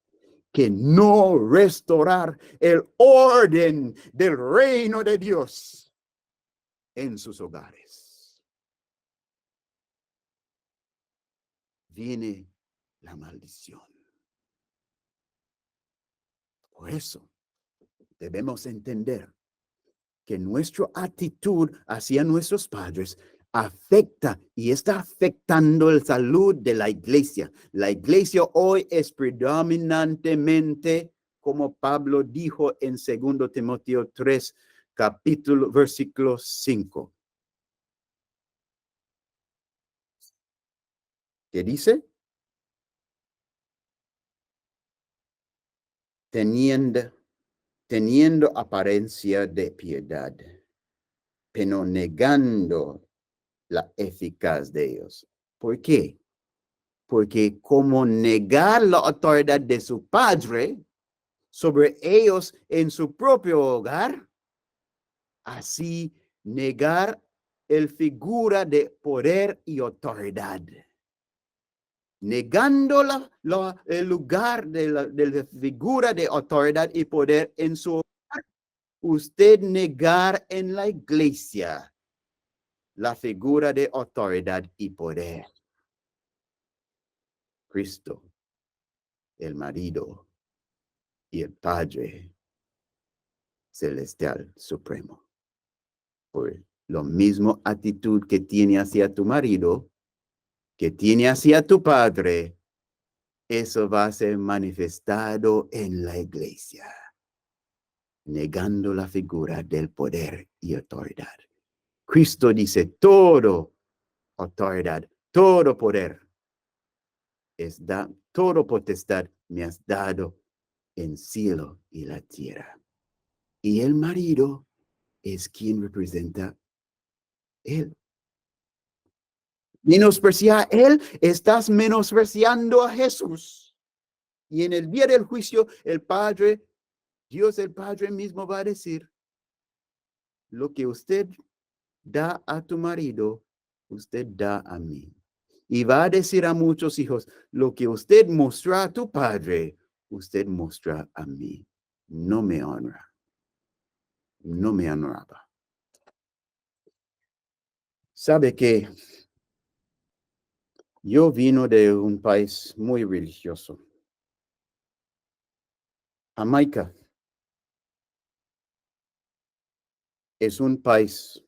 que no restaurar el orden del reino de Dios en sus hogares. Viene la maldición. Por eso debemos entender que nuestra actitud hacia nuestros padres afecta y está afectando la salud de la iglesia. La iglesia hoy es predominantemente, como Pablo dijo en 2 Timoteo 3, versículo 5. ¿Qué dice? Teniendo apariencia de piedad, pero negando la eficaz de ellos. ¿Por qué? Porque como negar la autoridad de su padre sobre ellos en su propio hogar, así negar el figura de poder y autoridad. Negando el lugar de la figura de autoridad y poder en su hogar, usted negar en la iglesia la figura de autoridad y poder. Cristo, el marido y el Padre celestial supremo. Por lo mismo actitud que tiene hacia tu marido, que tiene hacia tu padre, eso va a ser manifestado en la iglesia, negando la figura del poder y autoridad. Cristo dice, todo autoridad, todo poder, todo potestad me has dado en cielo y la tierra. Y el marido es quien representa él. Menospreciar a él, estás menospreciando a Jesús. Y en el día del juicio, el Padre, Dios el Padre mismo va a decir, lo que usted da a tu marido, usted da a mí. Y va a decir a muchos hijos, lo que usted mostró a tu padre, usted mostró a mí. No me honra. No me honraba. ¿Sabe qué? Yo vino de un país muy religioso. Jamaica es un país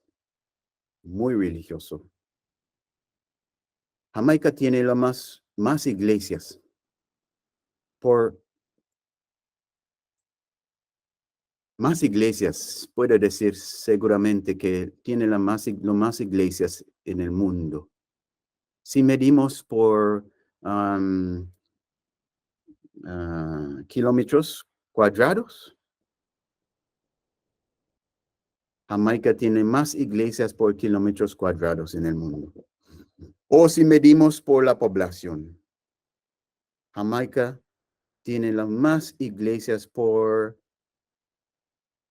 muy religioso. Jamaica tiene más iglesias más iglesias, puedo decir seguramente que tiene más iglesias en el mundo. Si medimos por kilómetros cuadrados, Jamaica tiene más iglesias por kilómetros cuadrados en el mundo. O si medimos por la población, Jamaica tiene las más iglesias por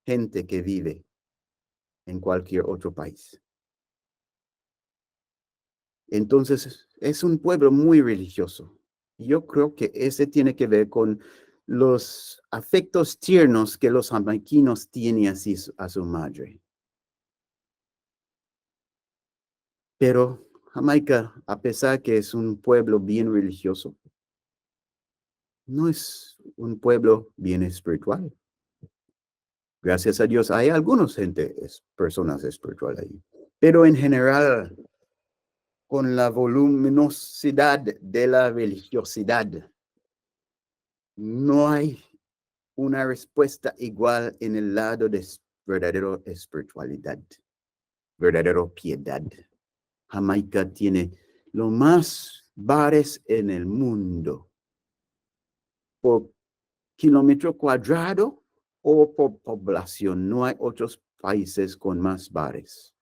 gente que vive en cualquier otro país. Entonces, es un pueblo muy religioso. Yo creo que ese tiene que ver con los afectos tiernos que los jamaiquinos tienen así a su madre. Pero Jamaica, a pesar que es un pueblo bien religioso, no es un pueblo bien espiritual. Gracias a Dios hay algunas personas espirituales ahí. Pero en general, con la voluminosidad de la religiosidad, no hay una respuesta igual en el lado de verdadera espiritualidad, verdadera piedad. Jamaica tiene los más bares en el mundo por kilómetro cuadrado o por población. No hay otros países con más bares,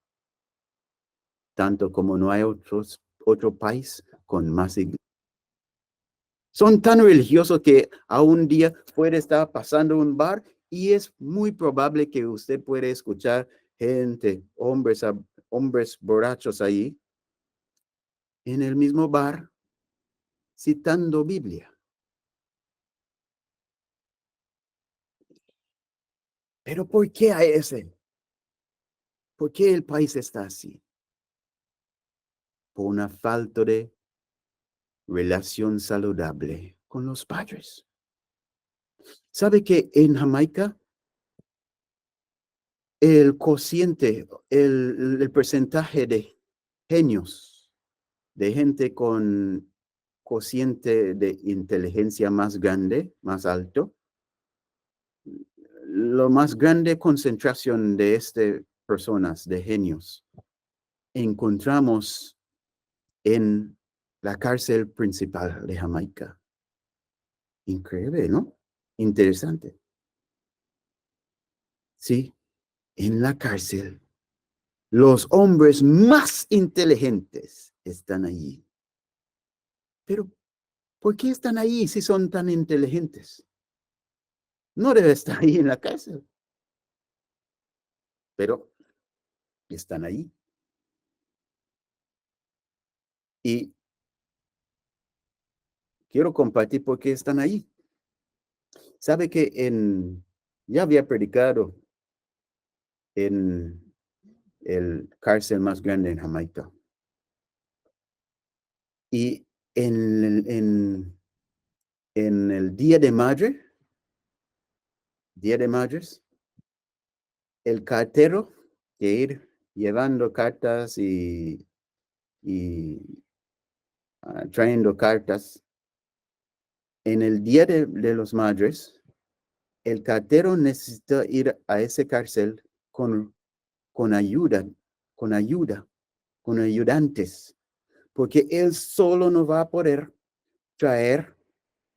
tanto como no hay otro país con más iglesias. Son tan religiosos que a un día puede estar pasando un bar y es muy probable que usted puede escuchar gente, hombres borrachos ahí, en el mismo bar, citando Biblia. Pero ¿por qué hay ese? ¿Por qué el país está así? Por una falta de relación saludable con los padres. ¿Sabe que en Jamaica el cociente, el porcentaje de genios, de gente con cociente de inteligencia más grande, más alto, la más grande concentración de estas personas, de genios, encontramos en la cárcel principal de Jamaica. Increíble, ¿no? Interesante. Sí, en la cárcel Los hombres más inteligentes están allí. Pero, ¿por qué están allí si son tan inteligentes? No debe estar ahí en la cárcel. Pero están allí. Y quiero compartir por qué están ahí. Sabe que ya había predicado en el cárcel más grande en Jamaica. Y en el Día de Madres, el cartero que ir llevando cartas y trayendo cartas, en el Día de los Madres, el cartero necesita ir a ese cárcel con ayudantes, porque él solo no va a poder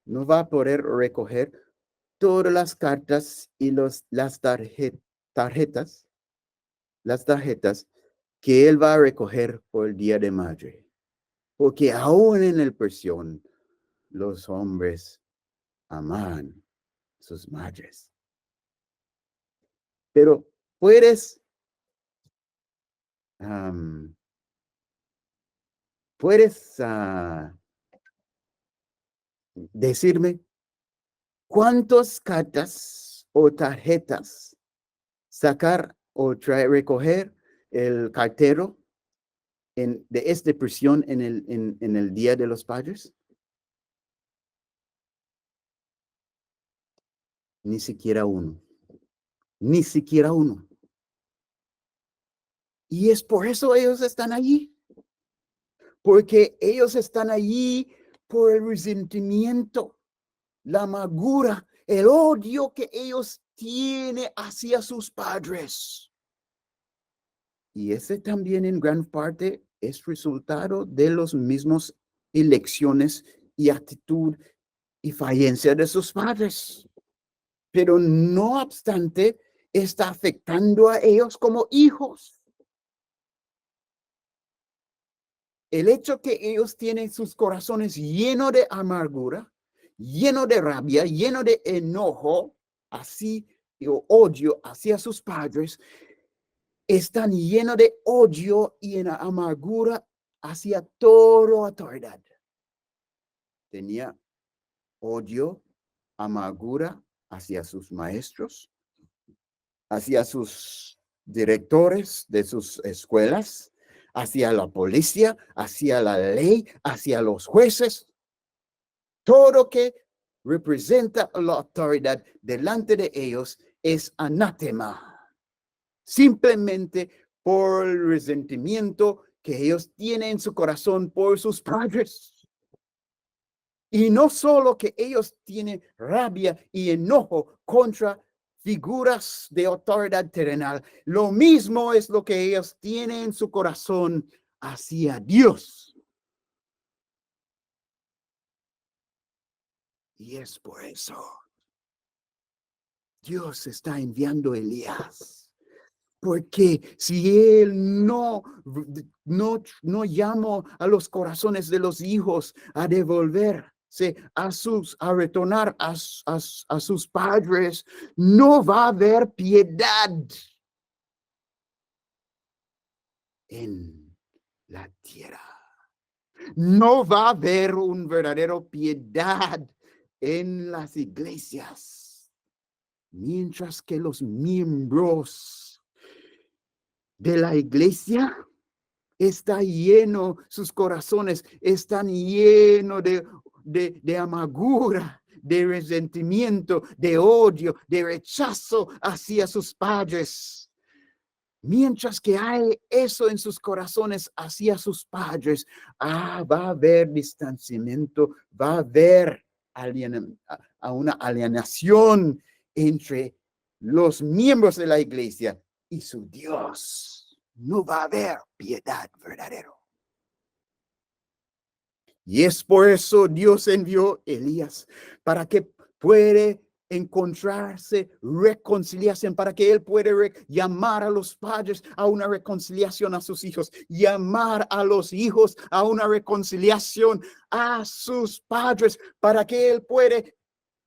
no va a poder recoger todas las cartas y las tarjetas que él va a recoger por el Día de Madre. Porque aún en el prisión, los hombres aman sus madres. Pero puedes decirme cuántas cartas o tarjetas sacar o recoger el cartero de esta prisión en el Día de los Padres? Ni siquiera uno. Ni siquiera uno. Y es por eso ellos están allí. Porque ellos están allí por el resentimiento, la amargura, el odio que ellos tienen hacia sus padres. Y ese también en gran parte es resultado de los mismos elecciones y actitud y falencia de sus padres. Pero no obstante, está afectando a ellos como hijos. El hecho que ellos tienen sus corazones llenos de amargura, lleno de rabia, lleno de enojo, así, o odio hacia sus padres, están llenos de odio y en amargura hacia toda autoridad. Tenía odio, amargura hacia sus maestros, hacia sus directores de sus escuelas, hacia la policía, hacia la ley, hacia los jueces. Todo que representa la autoridad delante de ellos es anatema. Simplemente por el resentimiento que ellos tienen en su corazón por sus padres. Y no solo que ellos tienen rabia y enojo contra figuras de autoridad terrenal, lo mismo es lo que ellos tienen en su corazón hacia Dios. Y es por eso Dios está enviando a Elías. Porque si él no llama a los corazones de los hijos a devolverse, a retornar a sus padres, no va a haber piedad en la tierra. No va a haber un verdadero piedad en las iglesias, mientras que los miembros de la iglesia está lleno, sus corazones están llenos de amargura, de resentimiento, de odio, de rechazo hacia sus padres. Mientras que hay eso en sus corazones hacia sus padres, va a haber distanciamiento, va a haber una alienación entre los miembros de la iglesia y su Dios. No va a haber piedad verdadero. Y es por eso Dios envió a Elías, para que puede encontrarse reconciliación, para que Él pueda llamar a los padres a una reconciliación a sus hijos, llamar a los hijos a una reconciliación a sus padres, para que Él puede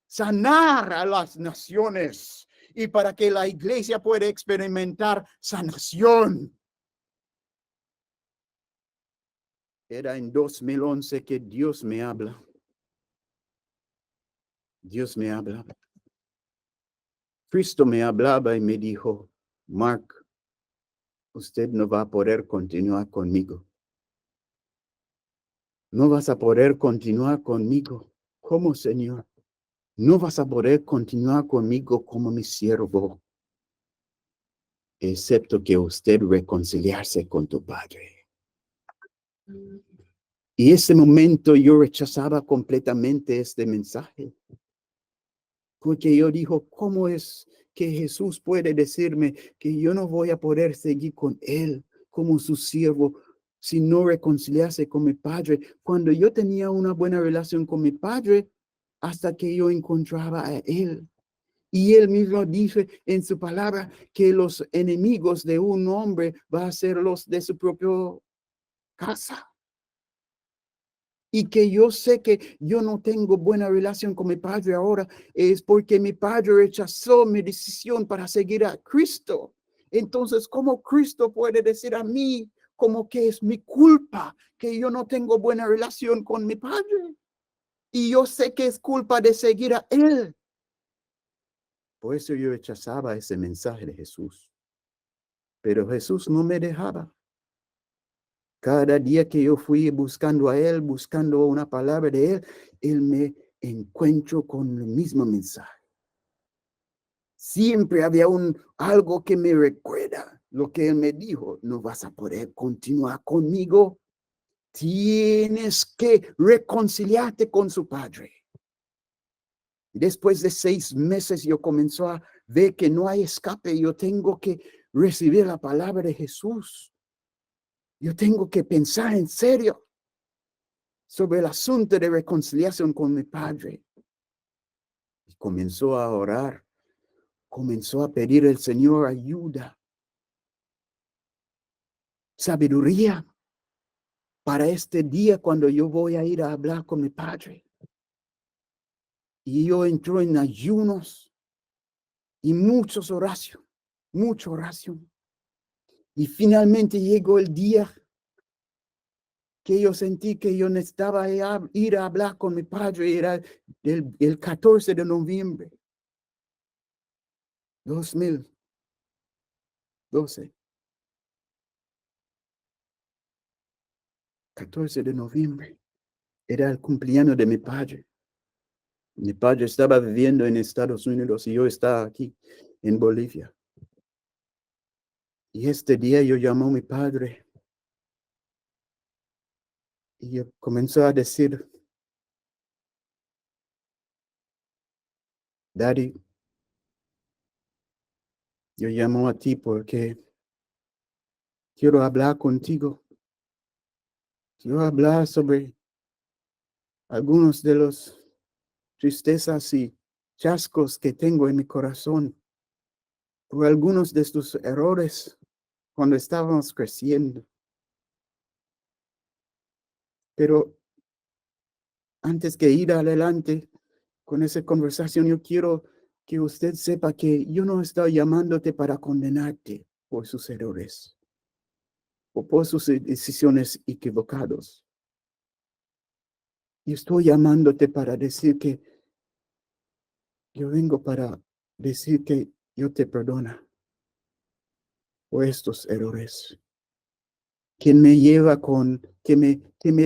sanar a las naciones y para que la iglesia pueda experimentar sanación. Era en 2011 que Dios me habla. Dios me habla. Cristo me hablaba y me dijo, Mark, usted no va a poder continuar conmigo. No vas a poder continuar conmigo. ¿Cómo, Señor? No vas a poder continuar conmigo como mi siervo, excepto que usted reconciliarse con tu Padre. Y ese momento yo rechazaba completamente este mensaje. Porque yo digo, ¿cómo es que Jesús puede decirme que yo no voy a poder seguir con Él como su siervo si no reconciliarse con mi Padre? Cuando yo tenía una buena relación con mi Padre hasta que yo encontraba a Él. Y Él mismo dice en su palabra que los enemigos de un hombre van a ser los de su propia casa. Y que yo sé que yo no tengo buena relación con mi padre ahora, es porque mi padre rechazó mi decisión para seguir a Cristo. Entonces, ¿cómo Cristo puede decir a mí como que es mi culpa que yo no tengo buena relación con mi padre? Y yo sé que es culpa de seguir a Él. Por eso yo rechazaba ese mensaje de Jesús. Pero Jesús no me dejaba. Cada día que yo fui buscando a Él, buscando una palabra de Él, Él me encuentro con el mismo mensaje. Siempre había algo que me recuerda lo que Él me dijo. No vas a poder continuar conmigo. Tienes que reconciliarte con su Padre. Después de 6 meses yo comenzó a ver que no hay escape. Yo tengo que recibir la palabra de Jesús. Yo tengo que pensar en serio sobre el asunto de reconciliación con mi Padre. Y comenzó a orar, comenzó a pedir al Señor ayuda, sabiduría para este día cuando yo voy a ir a hablar con mi Padre. Y yo entro en ayunos y mucha oración. Y finalmente llegó el día que yo sentí que yo necesitaba ir a hablar con mi Padre. Era el 14 de noviembre. 2012. 14 de noviembre. Era el cumpleaños de mi padre. Mi padre estaba viviendo en Estados Unidos y yo estaba aquí en Bolivia. Y este día yo llamé a mi padre y yo comenzó a decir, Daddy, yo llamo a ti porque quiero hablar contigo. Quiero hablar sobre algunos de los tristezas y chascos que tengo en mi corazón por algunos de estos errores cuando estábamos creciendo. Pero antes que ir adelante con esa conversación, yo quiero que usted sepa que yo no estoy llamándote para condenarte por sus errores o por sus decisiones equivocadas. Yo estoy llamándote para decir que yo vengo para decir que yo te perdono por estos errores. Que me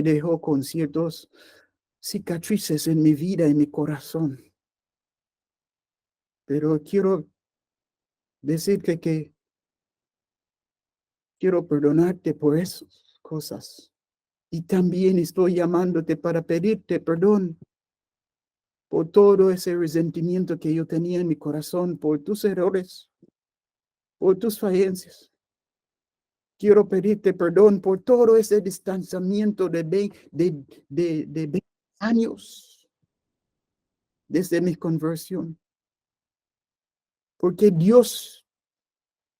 dejó con ciertos cicatrices en mi vida, en mi corazón. Pero quiero decirte que quiero perdonarte por esas cosas. Y también estoy llamándote para pedirte perdón por todo ese resentimiento que yo tenía en mi corazón, por tus errores, por tus falencias. Quiero pedirte perdón por todo ese distanciamiento de 20 años desde mi conversión. Porque Dios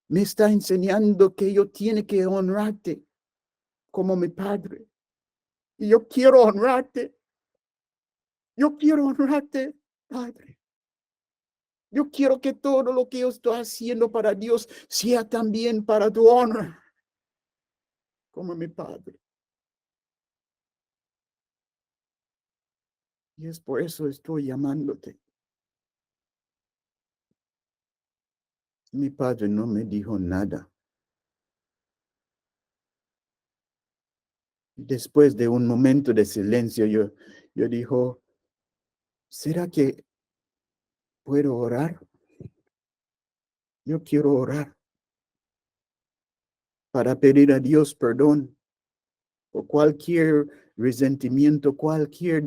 me está enseñando que yo tiene que honrarte como mi Padre. Y yo quiero honrarte. Yo quiero honrarte, Padre. Yo quiero que todo lo que yo estoy haciendo para Dios sea también para tu honra, como mi Padre. Y es por eso estoy llamándote. Mi Padre no me dijo nada. Después de un momento de silencio, yo dijo, ¿será que puedo orar? Yo quiero orar para pedir a Dios perdón por cualquier resentimiento, cualquier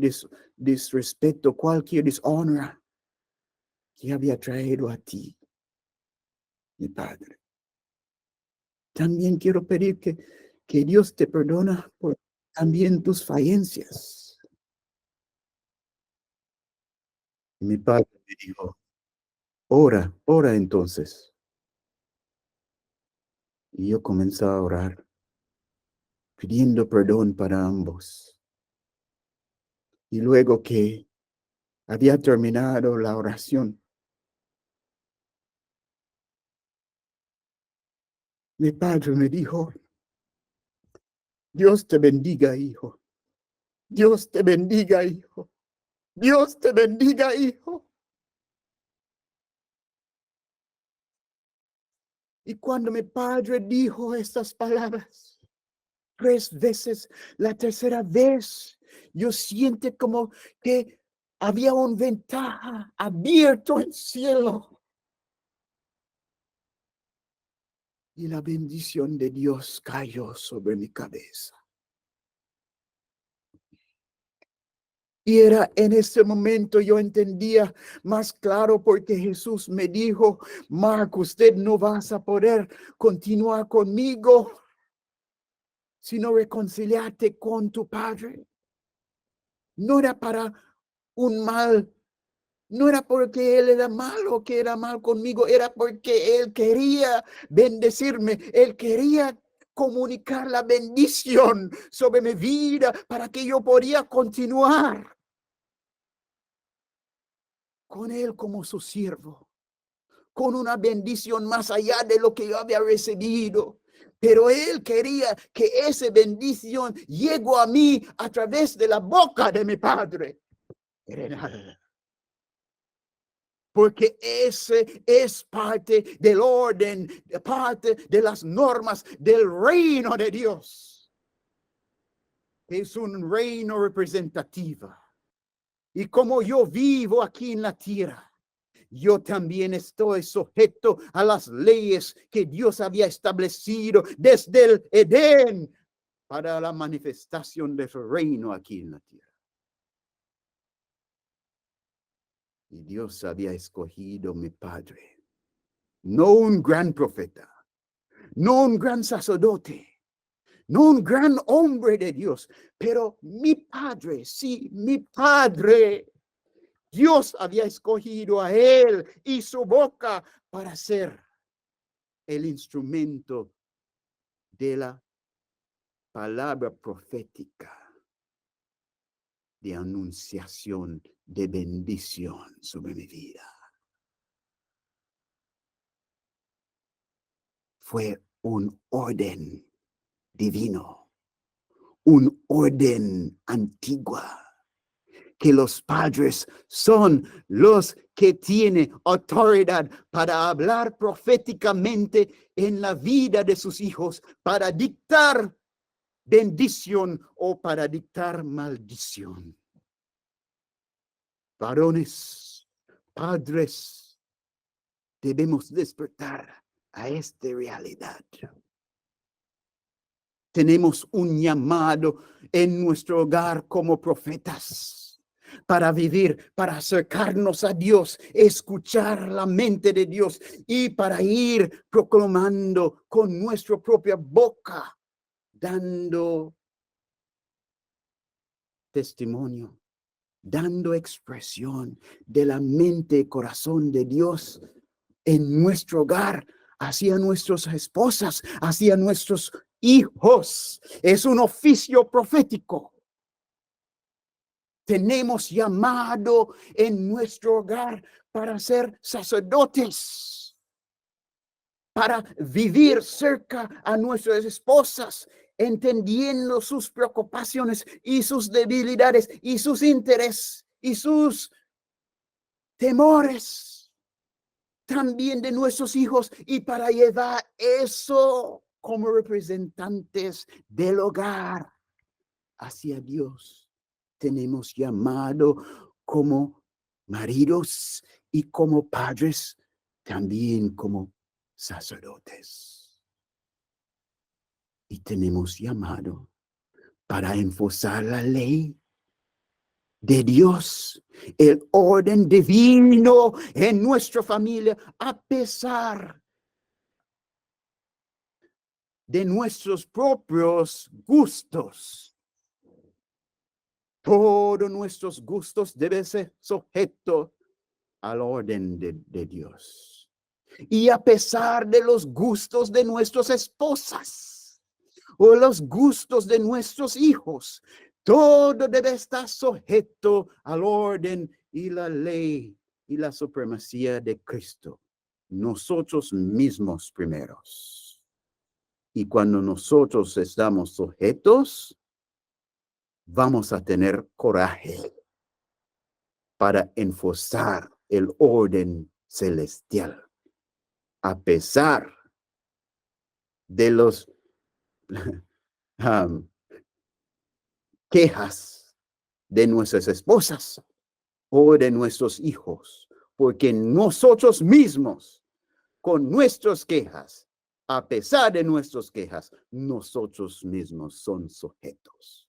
disrespeto, cualquier deshonra que había traído a ti, mi Padre. También quiero pedir que Dios te perdona por también tus falencias. Y mi Padre me dijo, ora, ora entonces. Y yo comencé a orar, pidiendo perdón para ambos. Y luego que había terminado la oración, mi Padre me dijo, Dios te bendiga, hijo. Dios te bendiga, hijo. Dios te bendiga, hijo. Y cuando mi Padre dijo estas palabras, 3 veces, la tercera vez, yo siento como que había una ventaja abierto en el cielo. Y la bendición de Dios cayó sobre mi cabeza. Y era en ese momento yo entendía más claro porque Jesús me dijo, Marco, usted no vas a poder continuar conmigo, sino reconciliarte con tu Padre. No era para un mal, no era porque Él era malo, que era mal conmigo, era porque Él quería bendecirme, Él quería comunicar la bendición sobre mi vida para que yo podía continuar con Él como su siervo, con una bendición más allá de lo que yo había recibido. Pero Él quería que esa bendición llegó a mí a través de la boca de mi Padre. Porque ese es parte del orden, parte de las normas del reino de Dios. Es un reino representativo. Y como yo vivo aquí en la tierra, yo también estoy sujeto a las leyes que Dios había establecido desde el Edén para la manifestación de su reino aquí en la tierra. Y Dios había escogido a mi Padre, no un gran profeta, no un gran sacerdote, no un gran hombre de Dios, pero mi Padre, sí, mi Padre. Dios había escogido a él y su boca para ser el instrumento de la palabra profética de anunciación, de bendición sobre mi vida. Fue un orden divino, un orden antigua, que los padres son los que tienen autoridad para hablar proféticamente en la vida de sus hijos, para dictar bendición o para dictar maldición. Varones, padres, debemos despertar a esta realidad. Tenemos un llamado en nuestro hogar como profetas para vivir, para acercarnos a Dios, escuchar la mente de Dios y para ir proclamando con nuestra propia boca, dando testimonio, dando expresión de la mente y corazón de Dios en nuestro hogar, hacia nuestras esposas, hacia nuestros hijos. Es un oficio profético. Tenemos llamado en nuestro hogar para ser sacerdotes, para vivir cerca a nuestras esposas, entendiendo sus preocupaciones y sus debilidades y sus intereses y sus temores también de nuestros hijos, y para llevar eso como representantes del hogar hacia Dios. Tenemos llamado como maridos y como padres, también como sacerdotes. Y tenemos llamado para enforzar la ley de Dios, el orden divino en nuestra familia, a pesar de nuestros propios gustos. Todos nuestros gustos deben ser sujetos al orden de Dios. Y a pesar de los gustos de nuestras esposas o los gustos de nuestros hijos, todo debe estar sujeto al orden y la ley y la supremacía de Cristo. Nosotros mismos primeros. Y cuando nosotros estamos sujetos, vamos a tener coraje para enforzar el orden celestial, a pesar de los quejas de nuestras esposas o de nuestros hijos, porque nosotros mismos, con nuestras quejas, a pesar de nuestras quejas, nosotros mismos son sujetos.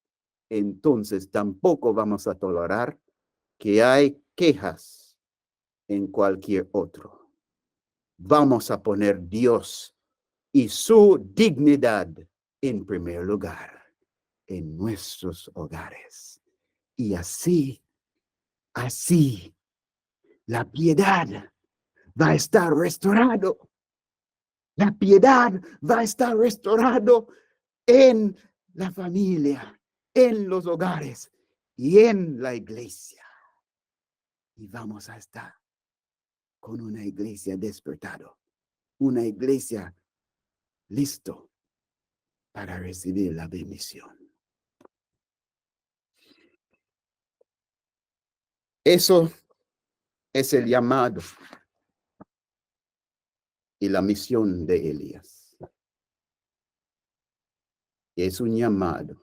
Entonces tampoco vamos a tolerar que hay quejas en cualquier otro. Vamos a poner Dios y su dignidad en primer lugar en nuestros hogares. Y así, la piedad va a estar restaurado. La piedad va a estar restaurado en la familia, en los hogares y en la iglesia. Y vamos a estar con una iglesia despertado, una iglesia listo para recibir la bendición. Eso es el llamado y la misión de Elías. Es un llamado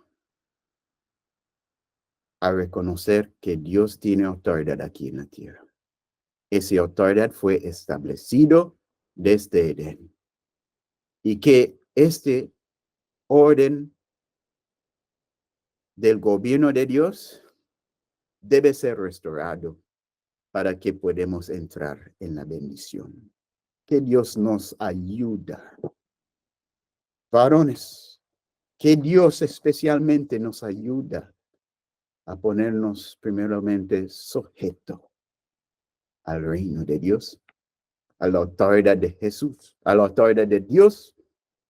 a reconocer que Dios tiene autoridad aquí en la tierra. Esa autoridad fue establecido desde Edén. Y que este orden del gobierno de Dios debe ser restaurado para que podamos entrar en la bendición. Que Dios nos ayuda. Varones, que Dios especialmente nos ayuda a ponernos primeramente sujeto al reino de Dios, a la autoridad de Jesús, a la autoridad de Dios,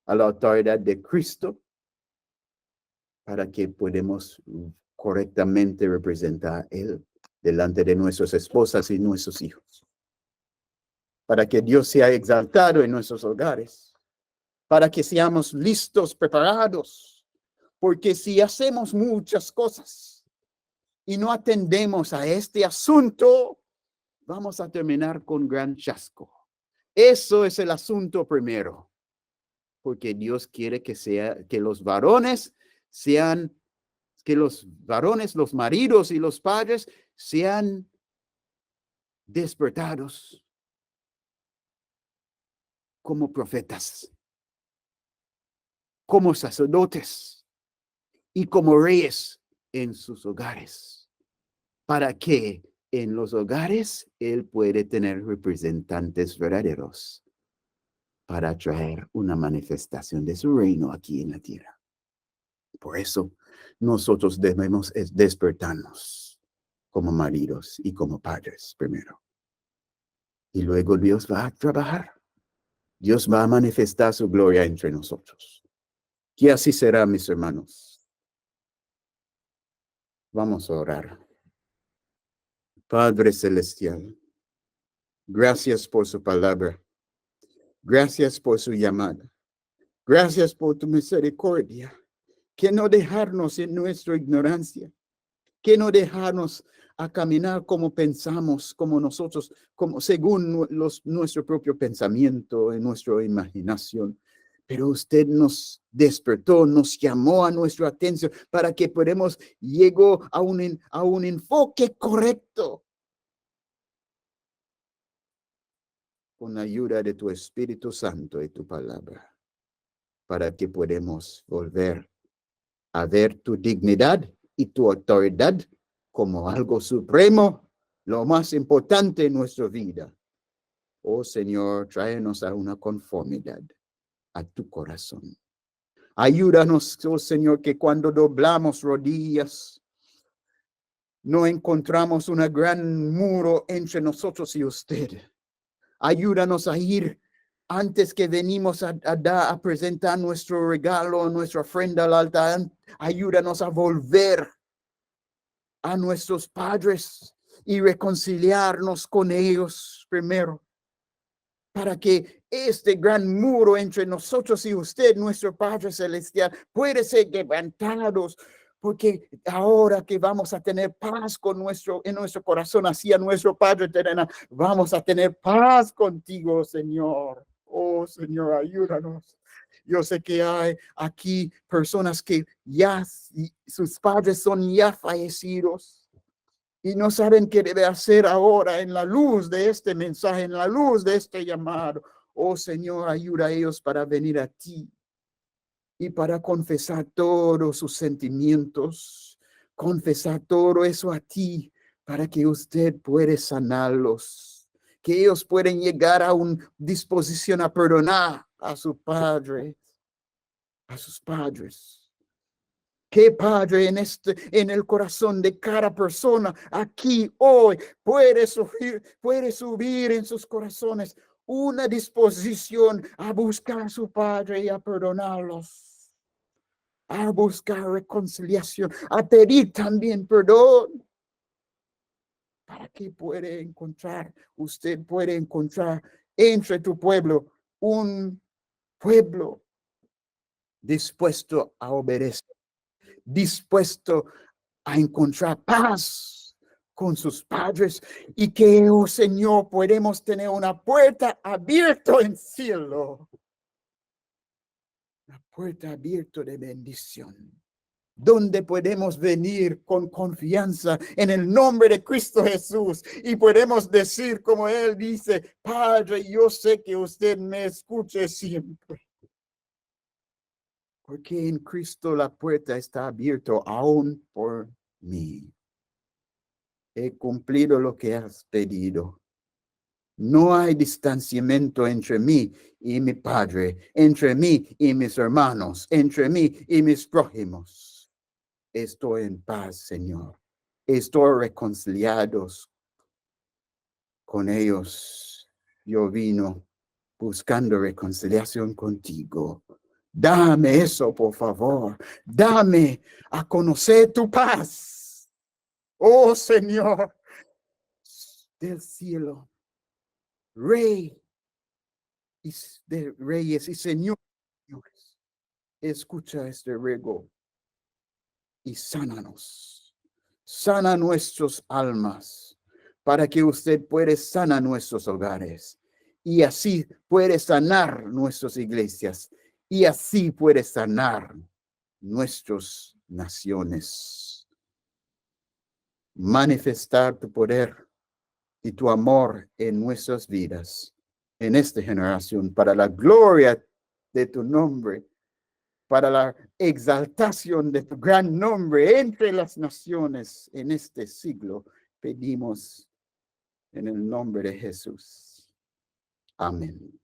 a la autoridad de Cristo, para que podamos correctamente representar a Él delante de nuestras esposas y nuestros hijos. Para que Dios sea exaltado en nuestros hogares. Para que seamos listos, preparados. Porque si hacemos muchas cosas y no atendemos a este asunto, vamos a terminar con gran chasco. Eso es el asunto primero. Porque Dios quiere que los varones sean, que los varones, los maridos y los padres sean despertados como profetas, como sacerdotes y como reyes en sus hogares, para que en los hogares Él puede tener representantes verdaderos para traer una manifestación de su reino aquí en la tierra. Por eso nosotros debemos despertarnos como maridos y como padres primero. Y luego Dios va a trabajar. Dios va a manifestar su gloria entre nosotros. Y así será, mis hermanos. Vamos a orar. Padre Celestial, gracias por su palabra. Gracias por su llamada. Gracias por tu misericordia. Que no dejarnos en nuestra ignorancia. Que no dejarnos a caminar como pensamos, como nosotros, como según nuestro propio pensamiento, en nuestra imaginación. Pero usted nos despertó, nos llamó a nuestra atención para que podamos llegar a un enfoque correcto. Con la ayuda de tu Espíritu Santo y tu palabra, para que podamos volver a ver tu dignidad y tu autoridad como algo supremo, lo más importante en nuestra vida. Oh Señor, tráenos a una conformidad a tu corazón. Ayúdanos, oh Señor, que cuando doblamos rodillas, no encontramos un gran muro entre nosotros y usted. Ayúdanos a ir antes que venimos a presentar nuestro regalo, nuestra ofrenda al altar. Ayúdanos a volver a nuestros padres y reconciliarnos con ellos primero, para que este gran muro entre nosotros y usted, nuestro Padre Celestial, puede ser quebrantado, porque ahora que vamos a tener paz en nuestro corazón hacia nuestro Padre terrenal, vamos a tener paz contigo, Señor. Oh, Señor, ayúdanos. Yo sé que hay aquí personas que ya sus padres son ya fallecidos y no saben qué debe hacer ahora en la luz de este mensaje, en la luz de este llamado. Oh Señor, ayuda a ellos para venir a ti y para confesar todos sus sentimientos, confesar todo eso a ti, para que usted pueda sanarlos, que ellos pueden llegar a una disposición a perdonar a su padre, a sus padres. Que Padre, en el corazón de cada persona aquí hoy puede subir en sus corazones una disposición a buscar a su Padre y a perdonarlos, a buscar reconciliación, a pedir también perdón, para que usted puede encontrar entre tu pueblo un pueblo dispuesto a obedecer, dispuesto a encontrar paz con sus padres, y que, oh Señor, podemos tener una puerta abierta en cielo, una puerta abierta de bendición, donde podemos venir con confianza en el nombre de Cristo Jesús y podemos decir como Él dice: Padre, yo sé que usted me escuche siempre, porque en Cristo la puerta está abierta aún por mí. He cumplido lo que has pedido. No hay distanciamiento entre mí y mi Padre, entre mí y mis hermanos, entre mí y mis prójimos. Estoy en paz, Señor. Estoy reconciliados con ellos. Yo vino buscando reconciliación contigo. Dame eso, por favor. Dame a conocer tu paz. Oh, Señor del cielo, Rey de reyes y señores, escucha este ruego y sánanos. Sana nuestras almas, para que usted pueda sanar nuestros hogares, y así puede sanar nuestras iglesias, y así puede sanar nuestras naciones. Manifestar tu poder y tu amor en nuestras vidas, en esta generación, para la gloria de tu nombre, para la exaltación de tu gran nombre entre las naciones en este siglo. Pedimos en el nombre de Jesús. Amén.